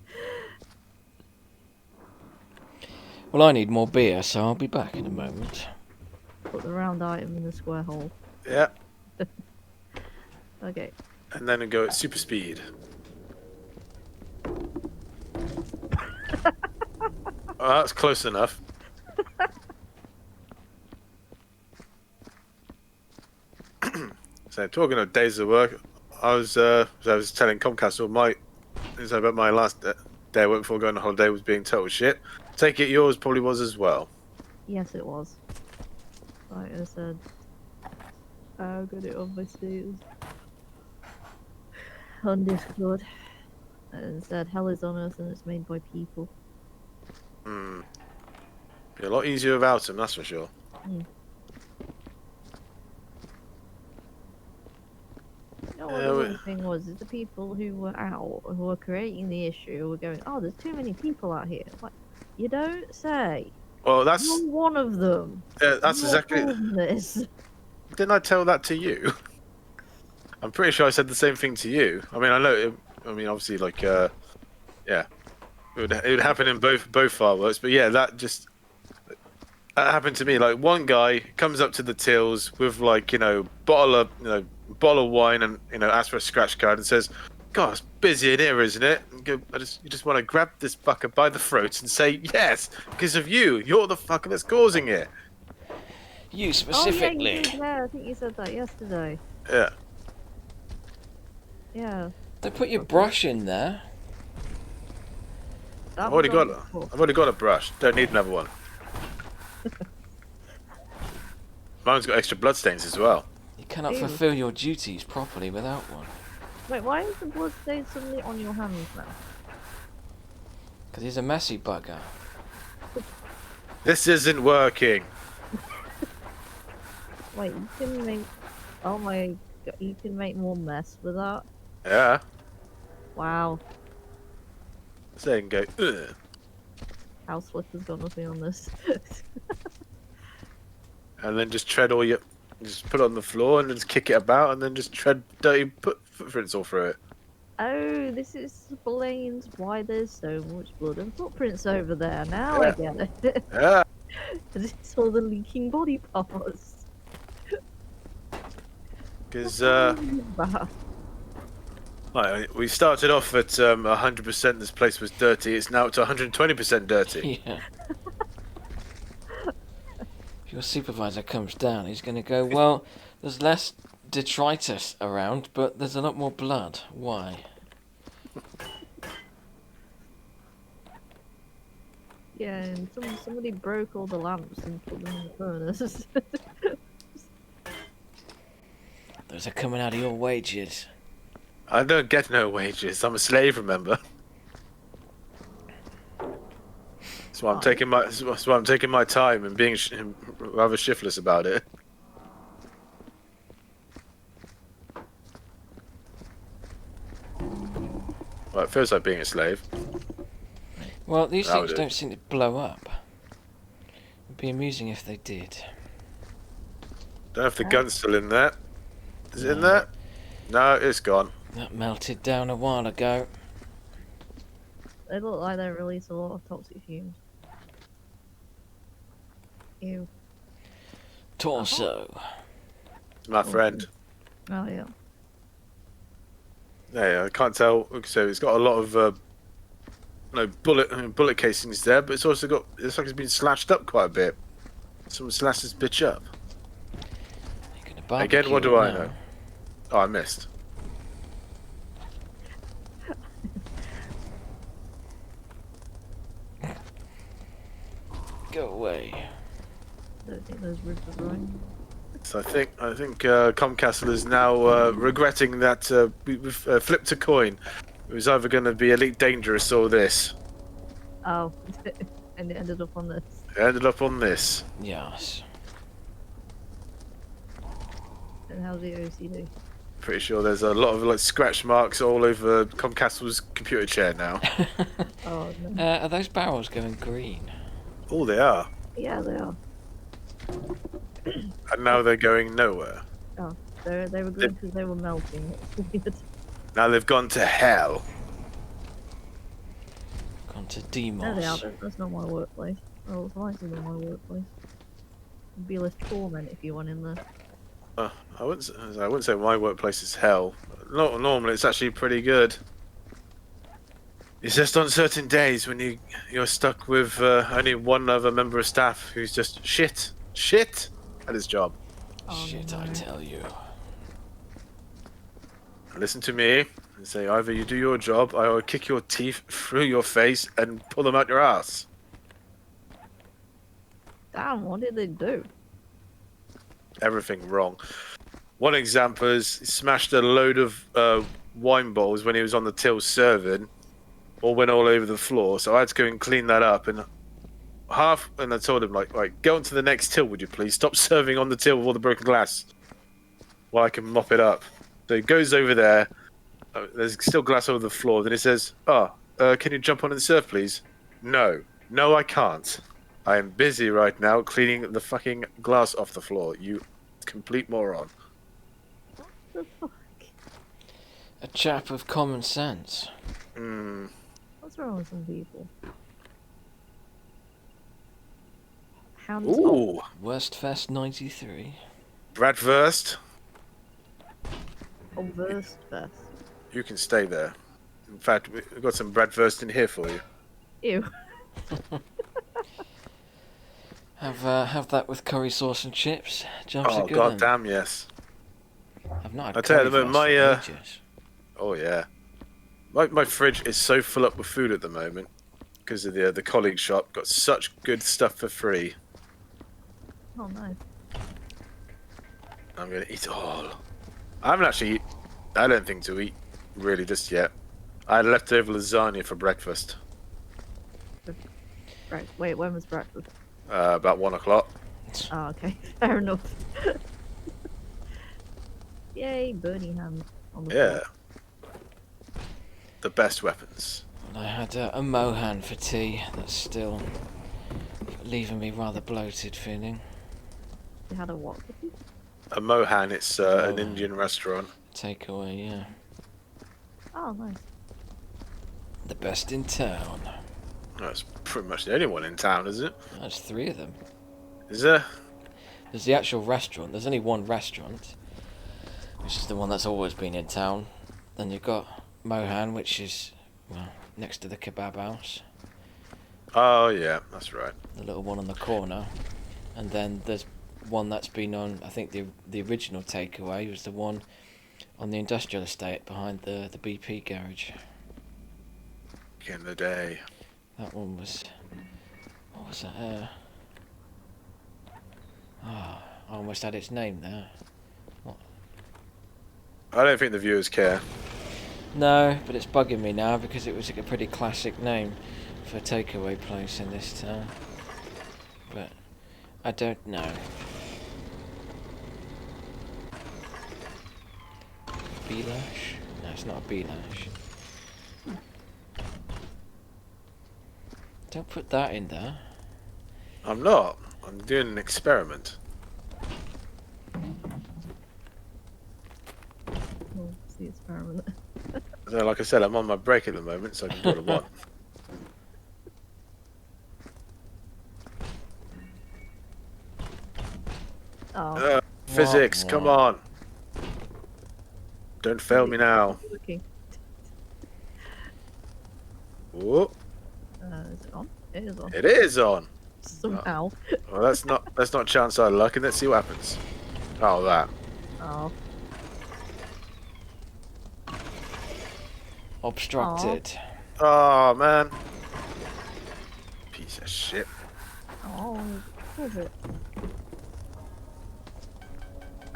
Well, I need more beer, so I'll be back in a moment. Put the round item in the square hole. Yeah. Okay. And then go at super speed. Oh, that's close enough. So talking of days of work, I was telling Comcast about my last day I work before going on holiday was being total shit. Take it yours probably was as well. Yes, it was. Like I said, I got it on my status on Discord. And it said, hell is on earth and it's made by people. Hmm. Be a lot easier without them, that's for sure. You know what Yeah, the we- weird thing was, is the people who were out, who were creating the issue, were going, oh, there's too many people out here. Like, you don't say. Well, that's You're one of them. that's You're exactly. causing this. Didn't I tell that to you? I'm pretty sure I said the same thing to you. I mean, I know. Obviously, like, yeah, it would happen in both fireworks, but yeah, that happened to me. Like, one guy comes up to the tills with like bottle of wine and asks for a scratch card and says, "God, it's busy in here, isn't it?" And go, you just want to grab this fucker by the throat and say, "Yes, because of you. You're the fucker that's causing it." You Oh, yeah, specifically. you did, yeah, I think you said that yesterday. Yeah. Yeah. They put your brush in there. That I've already was got. awful. I've already got a brush. Don't need another one. Mine's got extra bloodstains as well. You cannot Ew. fulfill your duties properly without one. Wait, why is the blood stain suddenly on your hands now? Because he's a messy bugger. This isn't working. Wait, you can make. Oh my god, you can make more mess with that? Yeah. Wow. So they can go. Ugh. House Flipper's gone with me on this. And then just tread all your. Just put it on the floor and just kick it about and then just tread dirty footprints all through it. Oh, this explains why there's so much blood and footprints over there. Now I get it. Yeah. It's all the leaking body parts. Because What is that? Right, we started off at 100%. This place was dirty. It's now to 120% dirty. Yeah. If your supervisor comes down, he's going to go, well, there's less detritus around, but there's a lot more blood. Why? Yeah, and somebody broke all the lamps and put them in the furnace. Those are coming out of your wages. I don't get no wages. I'm a slave, remember? That's why I'm taking my. That's why I'm taking my time and being rather shiftless about it. Well, it feels like being a slave. Well, these That things would don't seem to blow up. It'd be amusing if they did. Don't know if the gun's still in there. Is it in No. there? No, it's gone. That melted down a while ago. They look like they release a lot of toxic fumes. Ew. Torso. It's my friend. Oh yeah. Yeah, I can't tell. So it's got a lot of bullet casings there, but it's also got. It's like it's been slashed up quite a bit. Someone slashed this bitch up. You're gonna barbecue Again, what do it I now. know? Oh, I missed. Go away. Don't think those roofs are right. So I think Comcastle is now regretting that we've flipped a coin. It was either going to be Elite Dangerous or this. Oh, and it ended up on this. It ended up on this. Yes. And how's the OCD? Pretty sure there's a lot of like scratch marks all over Comcastle's computer chair now. Oh no. Are those barrels going green? Oh, they are. Yeah, they are. And now they're going nowhere. Oh, they were good because they were melting. It's weird. Now they've gone to hell. Gone to No, they Demos. are. That's not my workplace. Oh, it's nicer than my workplace. It'd be less torment if you went in there. I wouldn't say my workplace is hell. No, normally it's actually pretty good. It's just on certain days when you're stuck with only one other member of staff who's just shit at his job. Oh, Shit, no. I tell you. Listen to me and say either you do your job, or I will kick your teeth through your face and pull them out your ass. Damn, what did they do? Everything wrong. One example is he smashed a load of wine bottles when he was on the till serving. All went all over the floor, so I had to go and clean that up. And I told him like, go on to the next till, would you please? Stop serving on the till with all the broken glass, while I can mop it up. So he goes over there. There's still glass over the floor. Then he says, can you jump on and serve, please? No, I can't. I am busy right now cleaning the fucking glass off the floor. You complete moron. What the fuck? A chap of common sense. Hmm. What's wrong with some people? Hound Ooh, Worstfest 93. Bradwurst. Oh, Verst Fest. You can stay there. In fact, we've got some Bradwurst in here for you. Ew. Have that with curry sauce and chips. Jumps Oh are good. god damn, yes. I've not had I tell you, curry my, sauce in ages. Oh yeah. My fridge is so full up with food at the moment because of the colleague shop. Got such good stuff for free. Oh, nice. I'm gonna eat it all. I haven't actually. I don't think to eat really just yet. I had leftover lasagna for breakfast. Right. Wait, when was breakfast? About 1 o'clock. Oh, okay. Fair enough. Yay, birdie hand on the Yeah. floor. The best weapons. And I had a Mohan for tea. That's still leaving me rather bloated feeling. You had a what? A Mohan, it's an Mohan. Indian restaurant. Takeaway, yeah. Oh, nice. The best in town. That's pretty much the only one in town, is it? That's 3 of them. Is there? There's the actual restaurant. There's only one restaurant, which is the one that's always been in town. Then you've got Mohan, which is well next to the kebab house, Oh yeah, that's right. the little one on the corner, and then there's one that's been on. I think the original takeaway was the one on the industrial estate behind the BP garage. Back in the day. That one was. What was that? I almost had its name there. What? I don't think the viewers care. No, but it's bugging me now because it was like a pretty classic name for a takeaway place in this town. But I don't know. Belash? No, it's not a Belash. Don't put that in there. I'm not. I'm doing an experiment. Well, it's the experiment. So, like I said, I'm on my break at the moment, so I can do what I want. Oh, Physics, come on. Don't fail me now. looking. Whoop. Is it on? It is on. It is on. Somehow. Well, that's not chance out of luck, and let's see what happens. Oh, that. Oh. Obstructed. Oh man. Piece of shit. Oh, was it?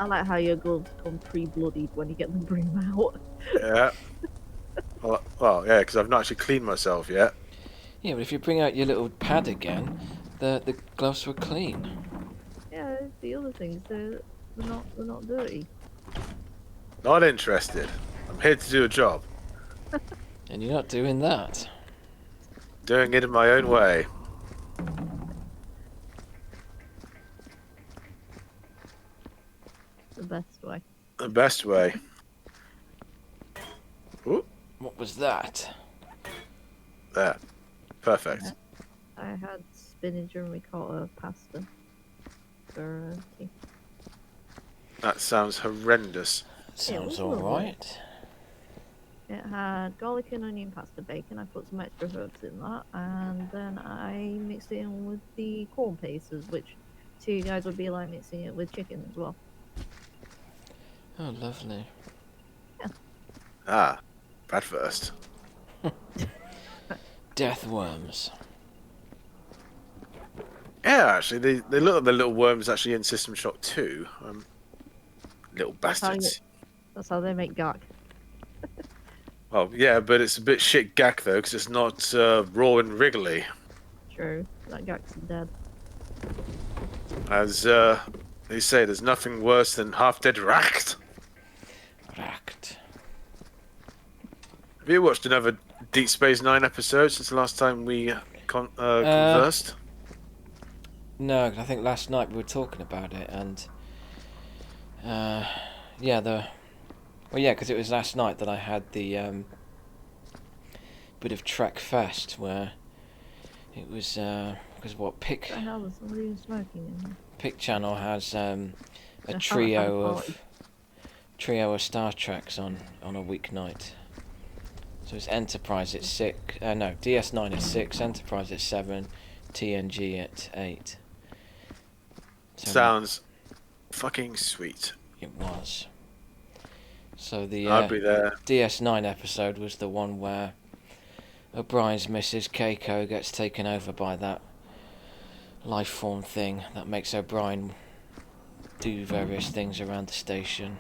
I like how your gloves come pre-bloodied when you get them bring them out. Yeah. Well, yeah, because I've not actually cleaned myself yet. Yeah, but if you bring out your little pad again, the gloves were clean. Yeah, the other things they're not dirty. Not interested. I'm here to do a job. And you're not doing that. Doing it in my own way. The best way. The best way. Ooh, What was that? there. Perfect. I had spinach and ricotta pasta for tea. That sounds horrendous. Sounds was lovely. alright. It had garlic and onion pasta bacon. I put some extra herbs in that, and then I mixed it in with the corn pasters, which to you guys would be like mixing it with chicken as well. Oh, lovely. Ah, bad first. Death worms. Yeah, actually, they look like the little worms actually in System Shock 2. Little That's how bastards. That's how they make gak. Well, yeah, but it's a bit shit gack though, because it's not raw and wriggly. True, that gak's dead. As they say, there's nothing worse than half-dead racked. Racked. Have you watched another Deep Space Nine episode since the last time we conversed? No, I think last night we were talking about it, and because it was last night that I had the bit of Trek Fest where it was because What the hell is somebody smoking in here? Pick Channel has a Yeah, trio party. of Star Treks on a weeknight. So it's Enterprise at 6, no, DS9 at 6, Enterprise at 7, TNG at 8. So Sounds fucking sweet. it was. So the I'll be there. DS9 episode was the one where O'Brien's Mrs. Keiko gets taken over by that life form thing that makes O'Brien do various things around the station.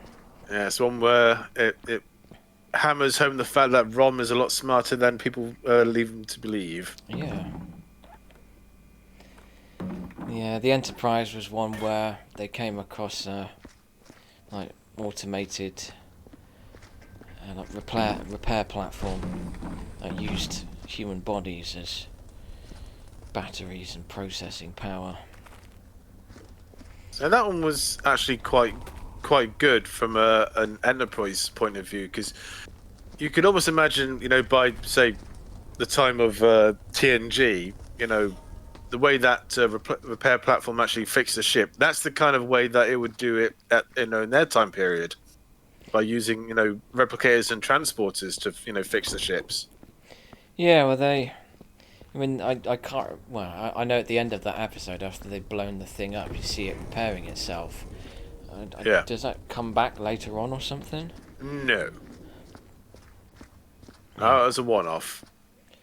Yeah, it's one where it hammers home the fact that Rom is a lot smarter than people leave him to believe. Yeah. Yeah, the Enterprise was one where they came across like automated like repair platform that used human bodies as batteries and processing power. So that one was actually quite good from an Enterprise point of view, because you could almost imagine, by say the time of TNG, the way that repair platform actually fixed the ship. That's the kind of way that it would do it in their time period. by using, replicators and transporters to, fix the ships. Yeah, well, I mean, I can't. Well, I know at the end of that episode, after they've blown the thing up, you see it repairing itself. Yeah. Does that come back later on or something? No. Yeah. No, it was a one-off.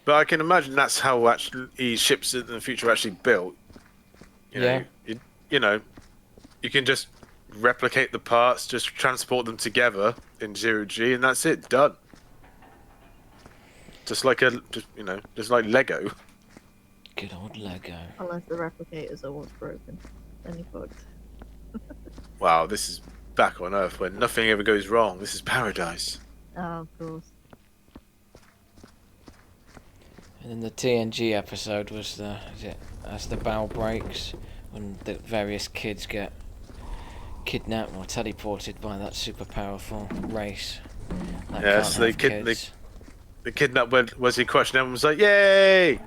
But I can imagine that's how actually ships in the future are actually built. Yeah. You know, you can just replicate the parts, just transport them together in 0G, and that's it, done. Just like Lego. Good old Lego. Unless the replicators are what's broken. Then you're fucked. Wow, this is back on Earth where nothing ever goes wrong. This is paradise. Oh, of course. And then the TNG episode was as the bow breaks, when the various kids get kidnapped or teleported by that super powerful race. That Yes, can't have kids. the kidnap was he questioned everyone was like, yay!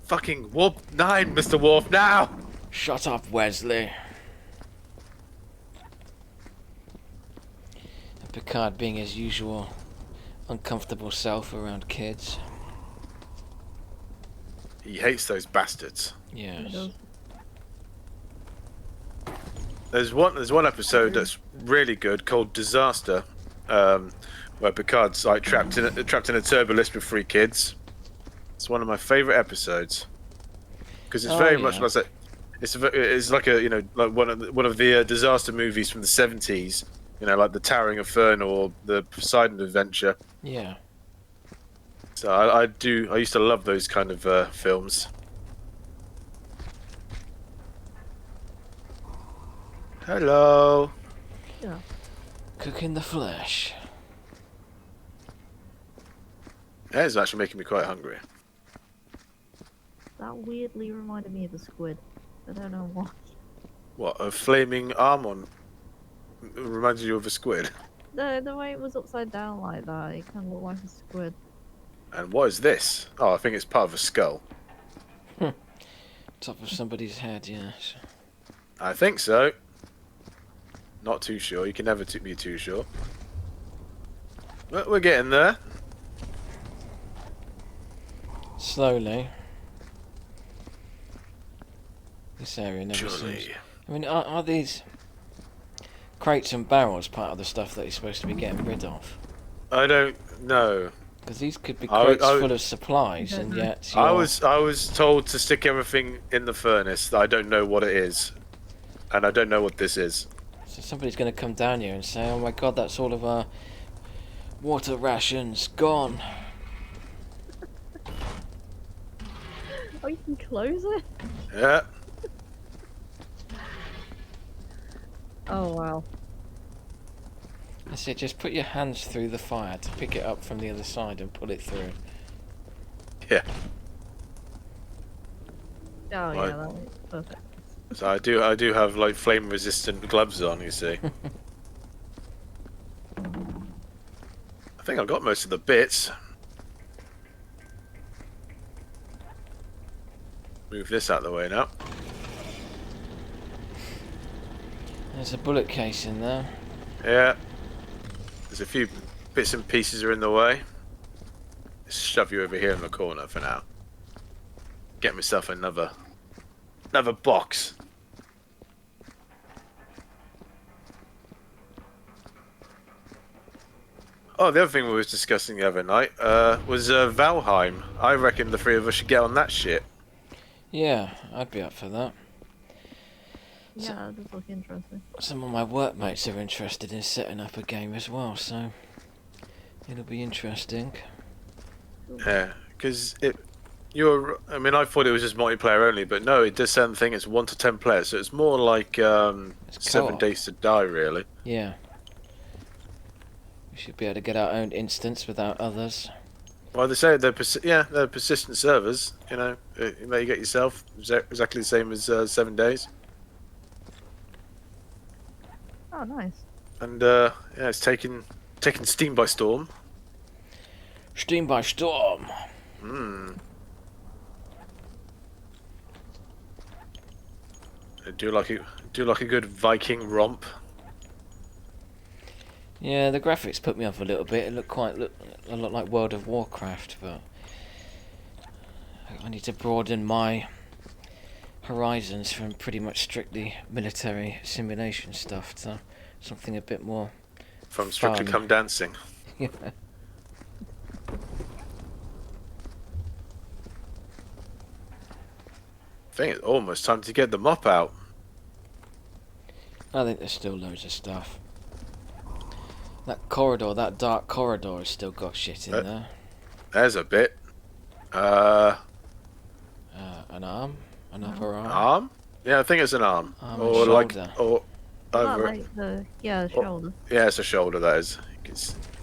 Fucking warp 9, Mr. Worf, now! Shut up, Wesley. And Picard being his usual uncomfortable self around kids. He hates those bastards. Yes. There's one episode that's really good called Disaster, where Picard's like trapped in a turbolist with 3 kids. It's one of my favorite episodes because it's very much like it's like a like one of the disaster movies from the 70s. Like the Towering Inferno or the Poseidon Adventure. Yeah. So I used to love those kind of films. Hello. Yeah. Cooking the flesh. That is actually making me quite hungry. That weirdly reminded me of a squid. I don't know why. What, a flaming arm on reminds you of a squid? The way it was upside down like that, it kind of looked like a squid. And what is this? Oh, I think it's part of a skull. Top of somebody's head, yes. I think so. Not too sure. You can never be too sure. But we're getting there. Slowly. This area never seems... I mean, are these crates and barrels part of the stuff that he's supposed to be getting rid of? I don't know. Because these could be crates full of supplies, I don't and know. yet I was told to stick everything in the furnace. I don't know what it is, and I don't know what this is. So somebody's going to come down here and say, "Oh my God, that's all of our water rations gone." Oh, you can close it? Yeah. Oh, wow. I said, just put your hands through the fire to pick it up from the other side and pull it through. Yeah. Oh, Right. yeah, that makes perfect. So I do have like flame resistant gloves on. You see. I think I've got most of the bits. Move this out of the way now. There's a bullet case in there. Yeah. There's a few bits and pieces are in the way. Let's shove you over here in the corner for now. Get myself another box. Oh, the other thing we was discussing the other night was Valheim. I reckon the 3 of us should get on that shit. Yeah, I'd be up for that. Yeah, that does look interesting. Some of my workmates are interested in setting up a game as well, so it'll be interesting. Yeah, because I mean, I thought it was just multiplayer only, but no, it does sound the thing. It's 1 to 10 players, so it's more like It's 7 co-op. Days to Die, really. Yeah. We should be able to get our own instance without others. Well, they say they're persistent servers. That you get yourself exactly the same as 7 Days, Oh, nice. and it's taking Steam by storm. Steam by storm! Do like a good Viking romp. Yeah, the graphics put me off a little bit. It looked a lot like World of Warcraft, but I need to broaden my horizons from pretty much strictly military simulation stuff to something a bit more From Strictly fun. Come Dancing. Yeah. I think it's almost time to get the mop out. I think there's still loads of stuff. That corridor, that dark corridor, has still got shit in there. There's a bit. An arm, an upper arm, Arm? Yeah, I think it's an arm. arm Or and like, shoulder. or Not over. like the Oh. shoulder. Yeah, it's a shoulder. That is.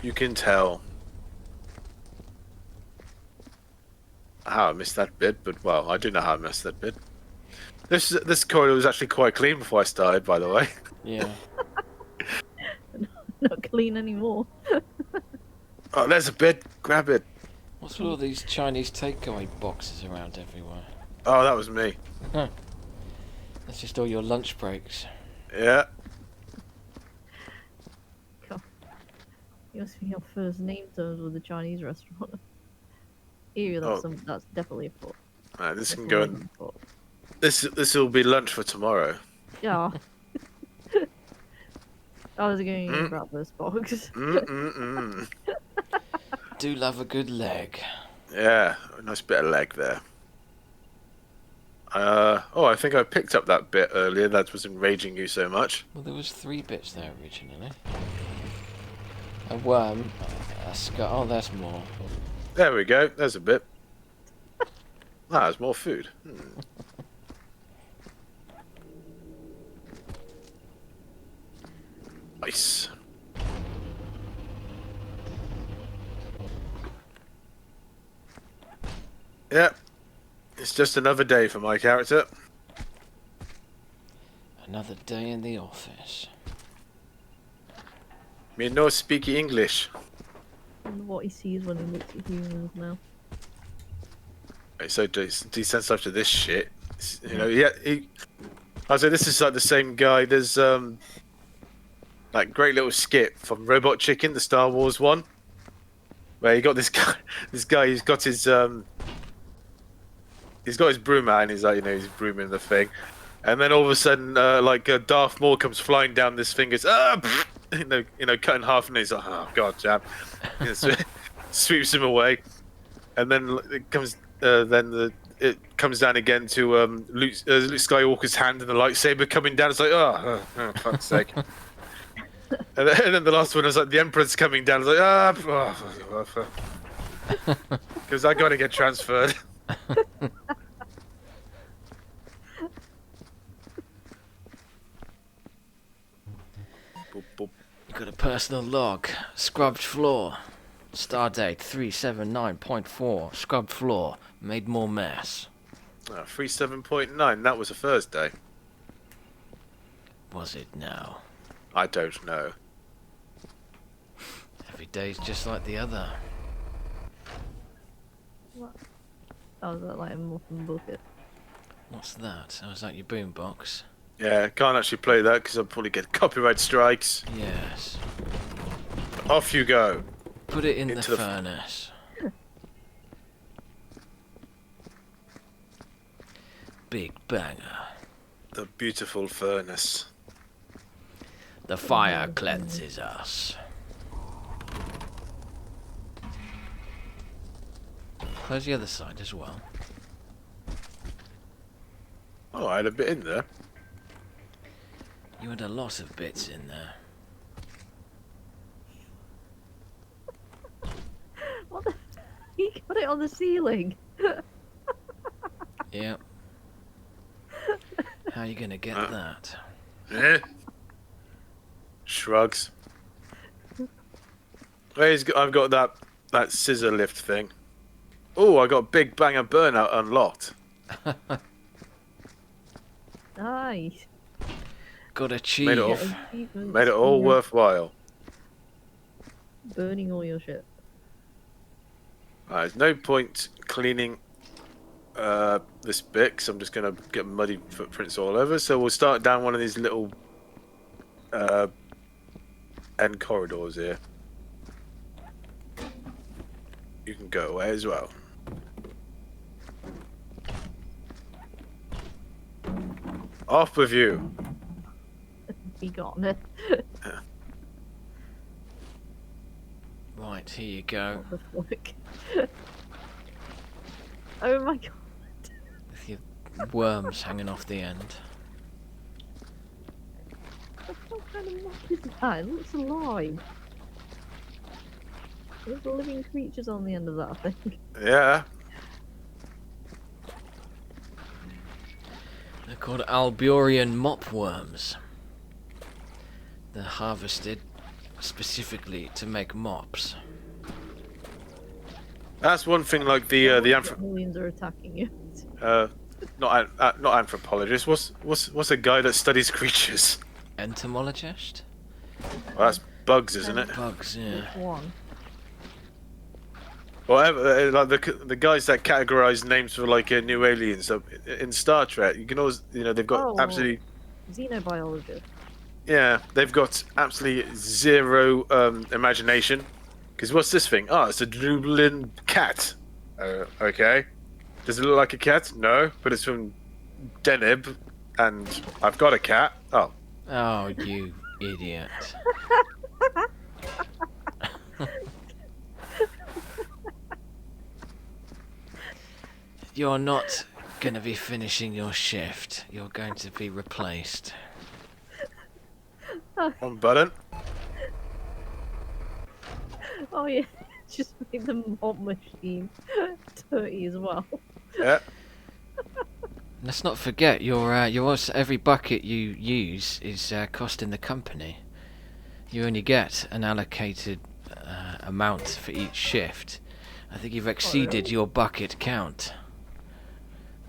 You can tell. How I missed that bit, but well, I do know how I missed that bit. This corridor was actually quite clean before I started, by the way. Yeah. Not clean anymore. Oh, there's a bit. Grab it. What's with all these Chinese takeaway boxes around everywhere? Oh, that was me. That's just all your lunch breaks. Yeah. God. You must be on first name terms with the Chinese restaurant. Ew, that's definitely a foot. Alright, this can Definitely go in. a foot. This will be lunch for tomorrow. Yeah. I was going to grab this box. Do love a good leg. Yeah, a nice bit of leg there. Oh, I think I picked up that bit earlier that was enraging you so much. Well, there was 3 bits there originally. A worm, a skull. Oh, there's more. There we go. There's a bit. Ah, there's more food. Nice. Yep. It's just another day for my character. Another day in the office. Me no speak English. I wonder what he sees when he looks at humans now. It's so desensitive to this shit. You know, yeah. I say this is like the same guy. There's that great little skit from Robot Chicken, the Star Wars one, where you got this guy. This guy, he's got his broom out, and he's like, he's brooming the thing, and then all of a sudden, Darth Maul comes flying down this thing, goes, cut in half, and he's like, oh god, damn, sweeps him away, and then it comes, it comes down again to Luke Skywalker's hand and the lightsaber coming down. It's like, oh fuck's sake. And then the last one is like the Emperor's coming down. It's like, because I gotta get transferred. Boop, boop. You got a personal log. Scrubbed floor. Stardate 379.4. Scrubbed floor. Made more mess. 37.9. That was a Thursday. Was it now? I don't know. Every day's just like the other. What? Oh, is that like a muffin bucket? What's that? Oh, is that your boombox? Yeah, can't actually play that because I'll probably get copyright strikes. Yes. Off you go. Put it in the Into the furnace. Big banger. The beautiful furnace. The fire cleanses us. Close the other side as well. Oh, I had a bit in there. You had a lot of bits in there. What the? He got it on the ceiling. Yep. How are you gonna get that? Eh? Shrugs. I've got that scissor lift thing. Oh, I got Big Banger Burnout unlocked. Nice. Got Made it achieve. all, Achievements, made it all yeah. worthwhile. Burning all your shit. There's no point cleaning this bit, because I'm just going to get muddy footprints all over. So we'll start down one of these little end corridors here. You can go away as well. Off with you. Be gone. Right, here you go. What the fuck? Oh my god. With your worms hanging off the end. What kind of map is that? It looks alive. There's living creatures on the end of that thing. Yeah. They're called Alburian mopworms. They're harvested specifically to make mops. That's one thing. Like the Millions are attacking you. not anthropologist. What's a guy that studies creatures? Entomologist? Well, that's bugs, isn't it? Bugs, yeah. Which one? Whatever, like the guys that categorize names for like new aliens. So in Star Trek, you can always, they've got absolutely, Xenobiologist. yeah, they've got absolutely zero imagination. Because what's this thing? Oh, it's a drooling cat. Okay. Does it look like a cat? No, but it's from Deneb, and I've got a cat. Oh. Oh, you idiot. You're not going to be finishing your shift. You're going to be replaced. One button. Oh yeah, just make the mob machine dirty as well. Yeah. Let's not forget, every bucket you use is costing the company. You only get an allocated amount for each shift. I think you've exceeded your bucket count.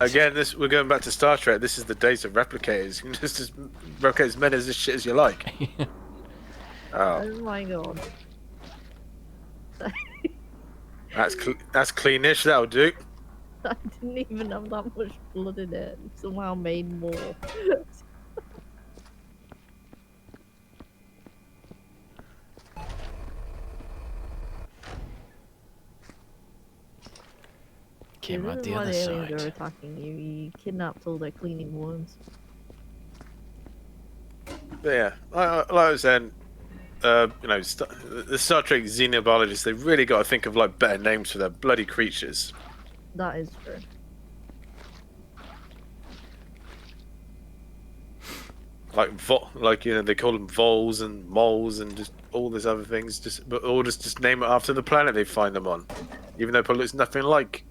Again, we're going back to Star Trek. This is the days of replicators. You can just replicate as many as this shit as you like. Oh, Oh my god. that's cleanish. That'll do. I didn't even have that much blood in it. Somehow made more. Came out This is the why other the aliens are side. attacking you. You kidnapped all their cleaning worms. But yeah, like I was saying, the Star Trek xenobiologists, they really got to think of like better names for their bloody creatures. That is true. Like they call them voles and moles and just all these other things. Just name it after the planet they find them on, even though it probably looks nothing like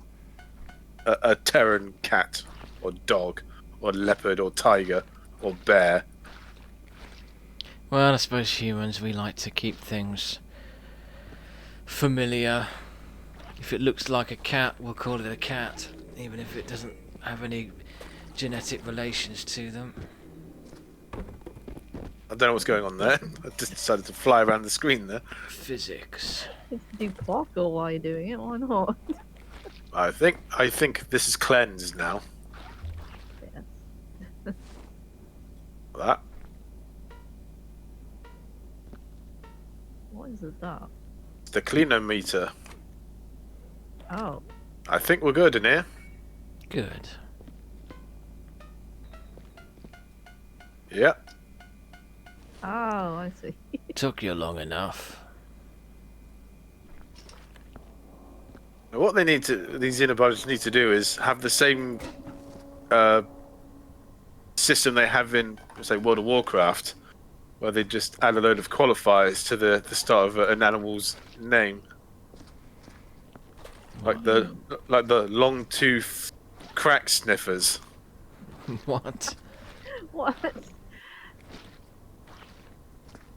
a Terran cat or dog or leopard or tiger or bear. Well, I suppose humans, we like to keep things familiar. If it looks like a cat, we'll call it a cat, even if it doesn't have any genetic relations to them. I don't know what's going on there. I just decided to fly around the screen there. Physics. If you do parkour while you're doing it, why not? I think this is cleansed now. Yeah. That. What is that? It's the cleanometer. Oh. I think we're good in here. Good. Yeah. Oh, I see. Took you long enough. Now what these xenobiologists need to do is have the same system they have in, say, World of Warcraft, where they just add a load of qualifiers to the start of an animal's name. Like the long tooth crack sniffers. What? What?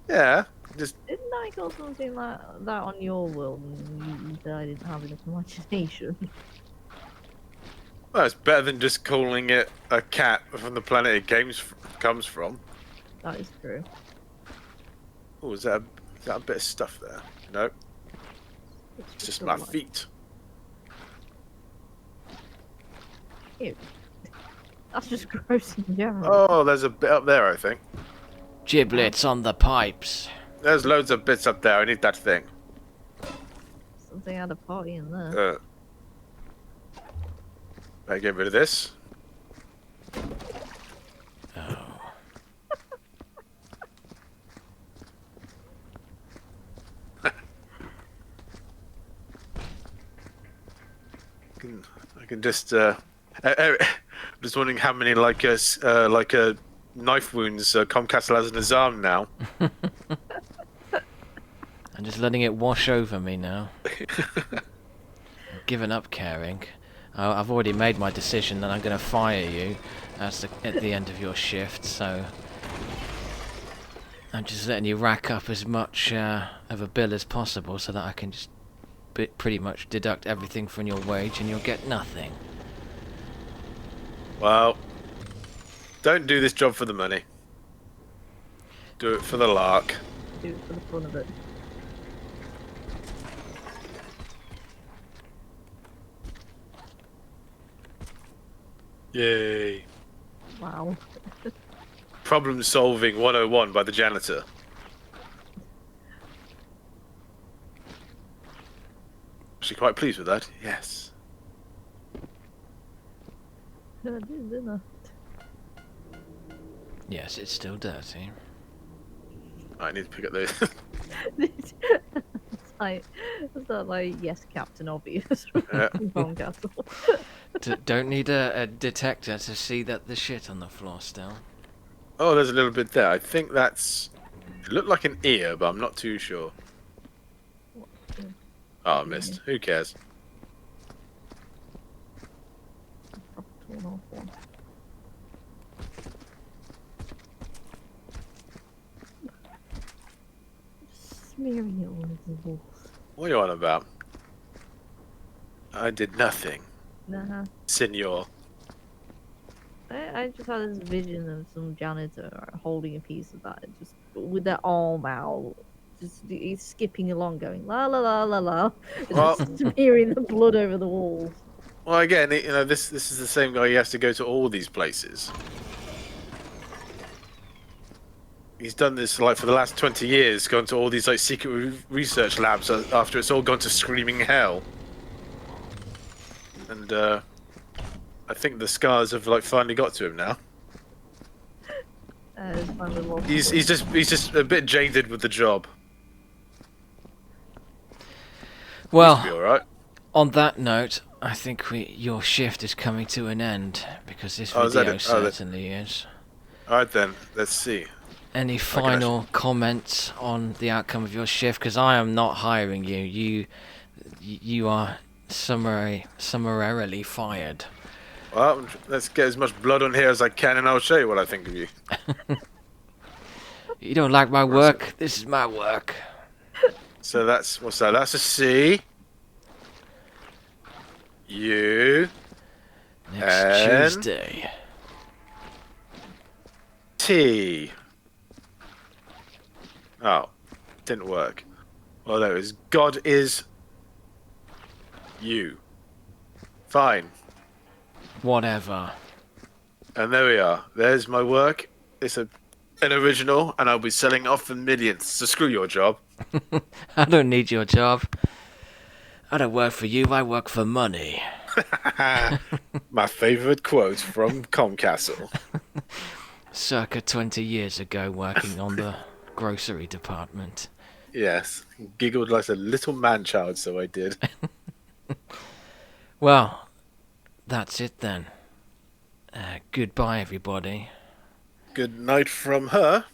Yeah, just Didn't I got something like that on your world and you said I didn't have enough imagination? well, it's better than just calling it a cat from the planet it comes from. That is true. Oh, is that a bit of stuff there? No, it's just my alive. feet. Ew. That's just gross in general. Oh, there's a bit up there, I think. Giblets on the pipes. There's loads of bits up there. I need that thing. Something had a party in there. I get rid of this. Oh. I can just. I'm just wondering how many like knife wounds Comcastle has in his arm now. I'm just letting it wash over me now. I've given up caring. I've already made my decision that I'm going to fire you at the end of your shift, so I'm just letting you rack up as much of a bill as possible so that I can just pretty much deduct everything from your wage and you'll get nothing. Well, don't do this job for the money. Do it for the lark. Do it for the fun of it. Yay. Wow. Problem solving 101 by the janitor. Was she quite pleased with that? Yes. I did, didn't Yes, it's still dirty. I need to pick up those. It's not like yes, Captain Obvious from Yeah. Castle. Don't need a detector to see that the shit on the floor still. Oh, there's a little bit there. I think that's... It looked like an ear, but I'm not too sure. Oh, I missed. Who cares? Torn off one. Smearing it all over the walls. What are you on about? I did nothing, Nah. senor. I just had this vision of some janitor holding a piece of that, just with their arm out, just he's skipping along, going la la la la la, Well- just smearing the blood over the walls. Well, again, you know, this is the same guy. He has to go to all these places. He's done this like for the last 20 years, gone to all these like secret research labs after it's all gone to screaming hell. And I think the scars have like finally got to him now. It's finally lost He's it. he's just a bit jaded with the job. Be Well, all right. on that note, I think your shift is coming to an end because this Oh, is that video it? Oh, that- certainly is. All right then. Let's see. Any actually- final comments on the outcome of your shift? Because I am not hiring you. You are summarily fired. Well, let's get as much blood on here as I can, and I'll show you what I think of you. You don't like my work? This is my work. So that's what's that? That's a C. U. Next And- Tuesday. T. Oh, didn't work. Well, there it is. God is you. Fine. Whatever. And there we are. There's my work. It's an original, and I'll be selling it off for millions. So screw your job. I don't need your job. I don't work for you. I work for money. My favourite quote from Comcastle. Circa 20 years ago, working on the grocery department. Yes. Giggled like a little man-child, so I did. Well, that's it then. Goodbye, everybody. Good night from her.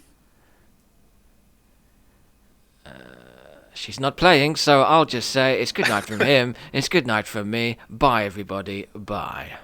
She's not playing, so I'll just say it's good night from him. It's good night from me. Bye, everybody. Bye.